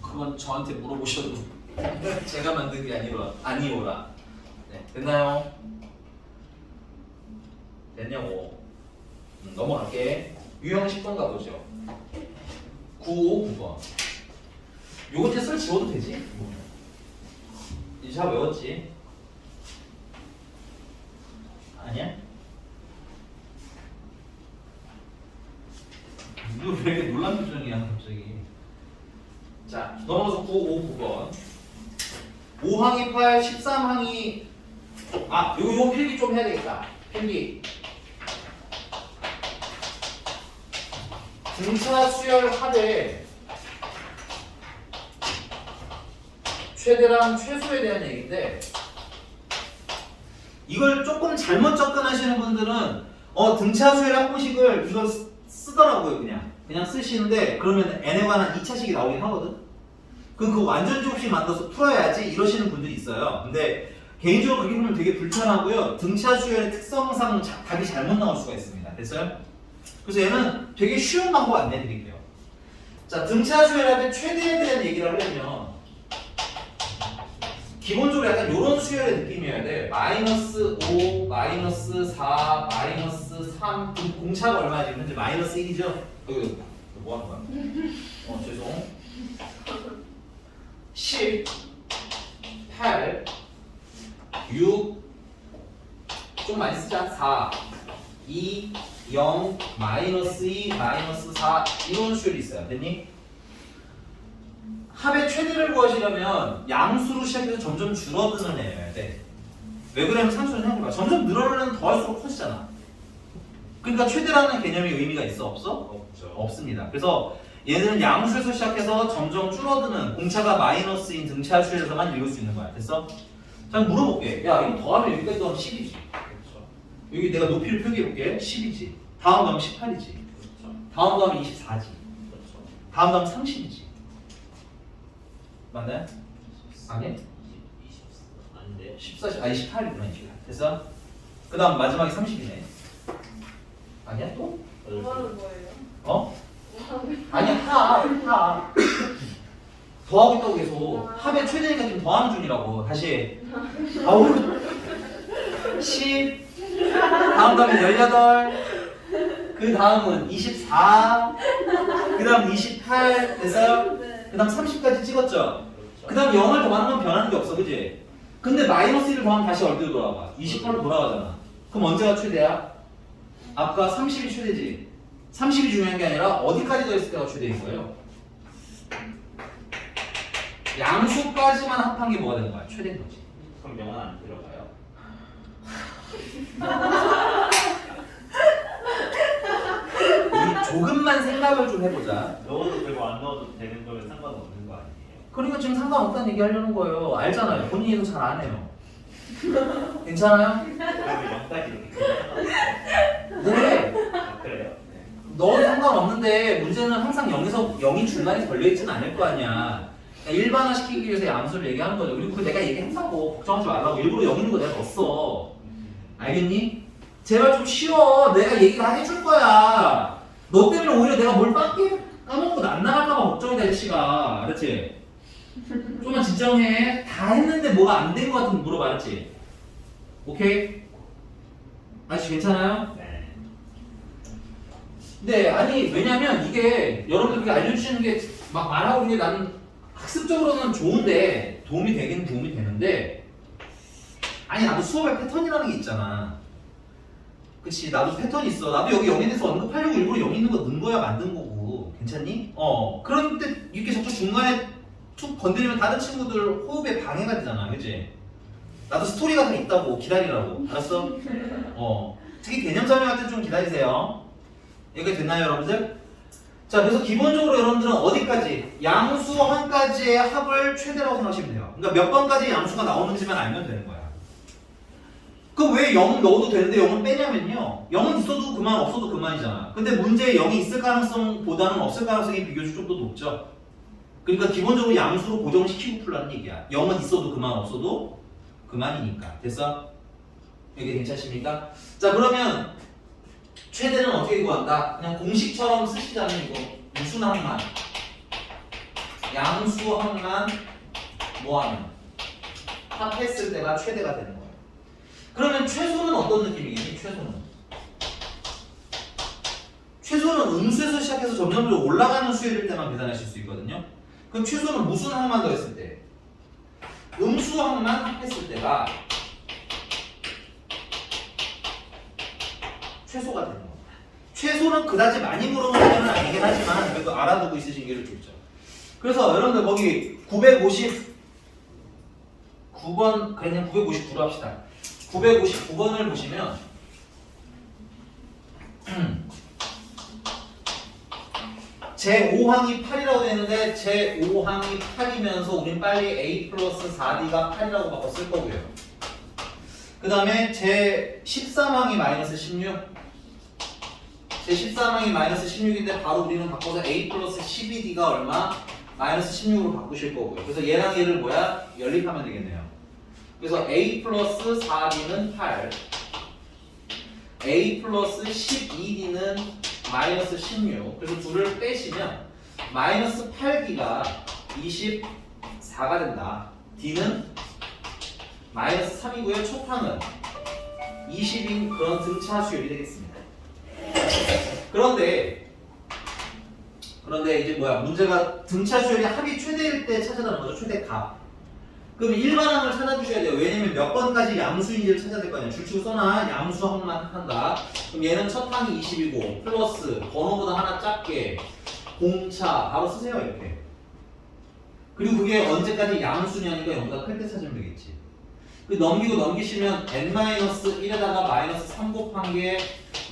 그건 저한테 물어보셔도 제가 만든 게 아니오라. 네, 됐나요? 됐냐고. 넘어갈게. 유형 10번 가보죠. 9, 5, 9번. 요거 이제 쓸 지워도 되지? 이제 잘 외웠지? 아니야? 이거 왜 이렇게 놀란 표정이야 갑자기. 자, 넘어가서 9, 5, 9번. 5항이 8, 13항이 요거 필기 좀 해야 되겠다. 필기. 등차 수열 합의 최대랑 최소에 대한 얘기인데, 이걸 조금 잘못 접근하시는 분들은 등차 수열 합공식을 이걸 쓰더라고요. 그냥 쓰시는데, 그러면 n에 관한 2차식이 나오긴 하거든. 그럼 그 완전 좁식 만들어서 풀어야지 이러시는 분들이 있어요. 근데 개인적으로 그렇게 보면 되게 불편하고요. 등차 수열의 특성상 답이 잘못 나올 수가 있습니다. 됐어요? 그래서 얘는 되게 쉬운 방법 안내드릴게요. 자, 등차 수열합의 최대에 대한 얘기를 하려면 기본적으로 약간 이런 수열의 느낌이어야 돼. 마이너스 5, 마이너스 4, 마이너스 3. 공차가 얼마지? 현재 마이너스 1이죠? 뭐 하는 거야? 죄송. 10, 8, 6, 좀 많이 쓰자. 4, 2, 0, 마이너스 2, 마이너스 4 이런 수열이 있어요. 됐니? 합의 최대를 구하시려면 양수로 시작해서 점점 줄어드는 애여야 돼. 왜 그러냐면 상수를 생각해봐. 점점 늘어나면 더할수록 커지잖아. 그러니까 최대라는 개념이 의미가 있어? 없어? 없죠. 없습니다. 그래서 얘는 양수에서 시작해서 점점 줄어드는 공차가 마이너스인 등차 수열에서만 읽을 수 있는 거야. 됐어? 자, 물어볼게. 야, 이거 더하면 여기까지 더하면 10이지. 그렇죠. 여기 내가 높이를 표기해볼게. 10이지. 다음 더하면 18이지. 그렇죠. 다음 더하면 24지. 그렇죠. 다음 더하면 30이지. 맞나요? 아니? 20 아닌데. 14, 28이구나. 28. 됐어? 그 다음 마지막에 30이네. 아니야 또? 뭐 하는 거예요? 어? 뭐 하는 아니야 합. 더하고 있다고 계속. 합의 최대니까 지금 더하는 중이라고. 다시. 아우. 10. 다음 다음에 18. 그 다음은 24. 그 다음 28. 됐어요? 네. 그 다음 30까지 찍었죠? 그렇죠. 그 다음 0을 더하는 건 변하는 게 없어. 그지? 근데 마이너스 1을 더하면 다시 어디로 돌아가? 28로 돌아가잖아. 그럼 언제가 최대야? 아까 30이 최대지. 30이 중요한 게 아니라 어디까지 더했을 때가 최대인 거예요? 양수까지만 합한 게 뭐가 되는 거야? 최대인 거지. 그럼 영은 안 들어가요? 우리 조금만 생각을 좀 해보자. 넣어도 되고 안 넣어도 되는 거면 상관없는 거 아니에요? 그러니까 지금 상관없다는 얘기 하려는 거예요. 알잖아요. 본인도 잘 안 해요. 괜찮아요? 그러면 0까지 이렇게 되면 네. 그래요? 네. 너 상관없는데 문제는 항상 0에서 0이 중간에 걸려있지는 않을 거 아니야. 그러니까 일반화 시키기 위해서 양수를 얘기하는 거죠. 그리고 그 내가 얘기했다고 걱정하지 말라고 일부러 0 있는 거 내가 넣었어. 알겠니? 제발 좀 쉬워. 내가 얘기 다 해줄 거야. 너 때문에 오히려 내가 뭘 까먹고 안 나갈까봐 걱정이 돼, 아저씨가. 알았지? 좀만 진정해. 다 했는데 뭐가 안 된 거 같으면 물어봐, 알았지? 오케이? 아저씨 괜찮아요? 네. 네, 아니 왜냐면 이게 여러분들께 알려주시는 게 막 말하고 있는 게 나는 학습적으로는 좋은데 도움이 되긴 도움이 되는데 아니 나도 수업에 패턴이라는 게 있잖아. 그치? 나도 패턴이 있어. 나도 여기 0에 대해서 언급하려고 일부러 0 있는 거 넣은 거야 만든 거고. 괜찮니? 그런데 이렇게 자꾸 중간에 툭 건드리면 다른 친구들 호흡에 방해가 되잖아. 그치? 나도 스토리가 다 있다고 기다리라고. 알았어? 특히 개념 설명할 때 좀 기다리세요. 여기까지 됐나요 여러분들? 자 그래서 기본적으로 여러분들은 어디까지? 양수 한 가지의 합을 최대라고 생각하시면 돼요. 그러니까 몇 번까지 양수가 나오는지만 알면 되는 거야. 그럼 왜 0 넣어도 되는데 0은 빼냐면요. 0은 있어도 그만 없어도 그만이잖아. 근데 문제에 0이 있을 가능성보다는 없을 가능성이 비교적 좀 더 높죠. 그러니까 기본적으로 양수로 고정시키고 풀라는 얘기야. 0은 있어도 그만 없어도 그만이니까. 됐어? 여기 괜찮습니까? 자 그러면 최대는 어떻게 구한다? 그냥 공식처럼 쓰시자면 이거 무슨 항만 양수 항만 뭐하면 합했을 때가 최대가 되는 거예요. 그러면 최소는 어떤 느낌이겠니? 최소는 음수에서 시작해서 점점 올라가는 수일 때만 계산하실 수 있거든요. 그럼 최소는 무슨 항만 더했을 때? 음수 항만 합했을 때가 최소가 되는 겁니다. 최소는 그다지 많이 물어보는 건 아니긴 하지만 그래도 알아두고 있으신 게 좋죠. 그래서 여러분들 거기 959번 그냥 959로 합시다. 959번을 보시면 제5항이 8이라고 되어 있는데 제5항이 8이면서 우린 빨리 a 플러스 4d가 8이라고 바꿔 쓸 거고요. 그 다음에 제13항이 마이너스 16 제13항이 마이너스 16인데 바로 우리는 바꿔서 a 플러스 12d가 얼마? 마이너스 16으로 바꾸실 거고요. 그래서 얘랑 얘를 뭐야? 연립하면 되겠네요. 그래서 a 플러스 4d는 8 a 플러스 12d는 마이너스 16 그래서 둘을 빼시면 마이너스 8d가 24가 된다. d는 마이너스 3이고요. 첫 항은 20인 그런 등차수열이 되겠습니다. 그런데 이제 뭐야? 문제가 등차수열이 합이 최대일 때 찾아다는 거죠. 최대값. 그럼 일반항을 찾아주셔야 돼요. 왜냐면 몇 번까지 양수인지를 찾아야 될 거 아니야. 줄치고 써놔. 양수항만 한다. 그럼 얘는 첫 항이 20이고 플러스 번호보다 하나 작게 공차 바로 쓰세요. 이렇게. 그리고 그게 언제까지 양수냐니까 0보다 클 때 찾으면 되겠지. 그 넘기고 넘기시면 n-1에다가 마이너스 3 곱한 게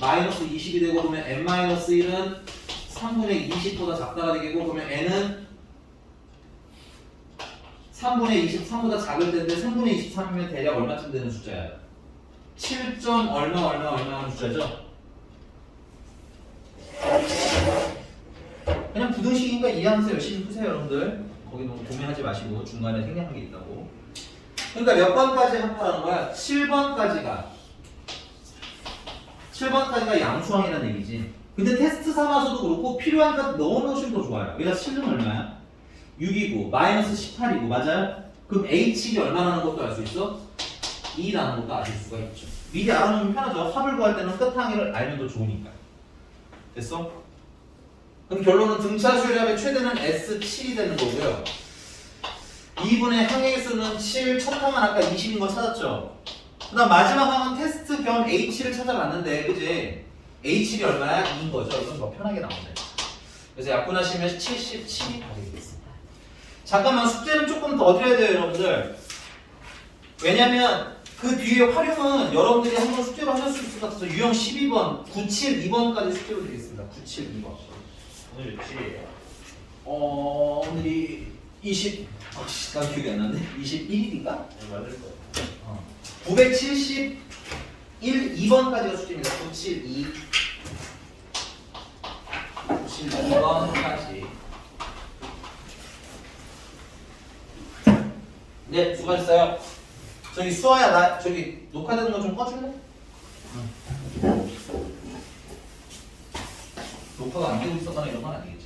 마이너스 20이 되고 그러면 n-1은 3분의 20보다 작다가 되겠고 그러면 n은 3분의 23보다 작을 텐데 3분의 23이면 대략 얼마쯤 되는 숫자야? 7. 얼마 하는 숫자죠? 그냥 부등식이니까 이해하면서 열심히 푸세요 여러분들. 거기 너무 고민하지 마시고 중간에 생략한 게 있다고. 그러니까 몇 번까지 합하라는 거야? 7번까지가 양수항이라는 얘기지. 근데 테스트 삼아서도 그렇고 필요한 값 넣어놓으시면 더 좋아요. 여기다 7은 얼마야? 6이고 마이너스 18이고 맞아요? 그럼 H이 얼마라는 것도 알 수 있어? 2라는 것도 아실 수가 있죠. 미리 알아놓으면 편하죠. 합을 구할 때는 끝항을 알면 더 좋으니까. 됐어? 그럼 결론은 등차수열합의 최대는 S7이 되는 거고요. 2분의 항의 수는 7, 첫 항은 아까 20인 거 찾았죠? 그 다음 마지막 항은 테스트 겸 H를 찾아봤는데 그지? H이 얼마야? 2인 거죠. 이건 더 편하게 나오네. 그래서 약분하시면 77이 다 되겠습니다. 잠깐만 숙제는 조금 더 드려야 돼요 여러분들. 왜냐면 그 뒤에 활용은 여러분들이 한번 숙제로 하실 수 있을 것 같아서 유형 12번, 972번까지 숙제로 드리겠습니다. 972번. 오늘 며칠이에요? 오늘이 난 기억이 안 나는데? 21일인가? 네, 맞을 거예요. 971, 2번까지가 숙제입니다. 972. 972번까지. 네, 수고하셨어요. 저기 수아야, 나 저기 녹화되는 거 좀 꺼줄래? 녹화가 안 되고 있었거나 이런 건 아니겠지?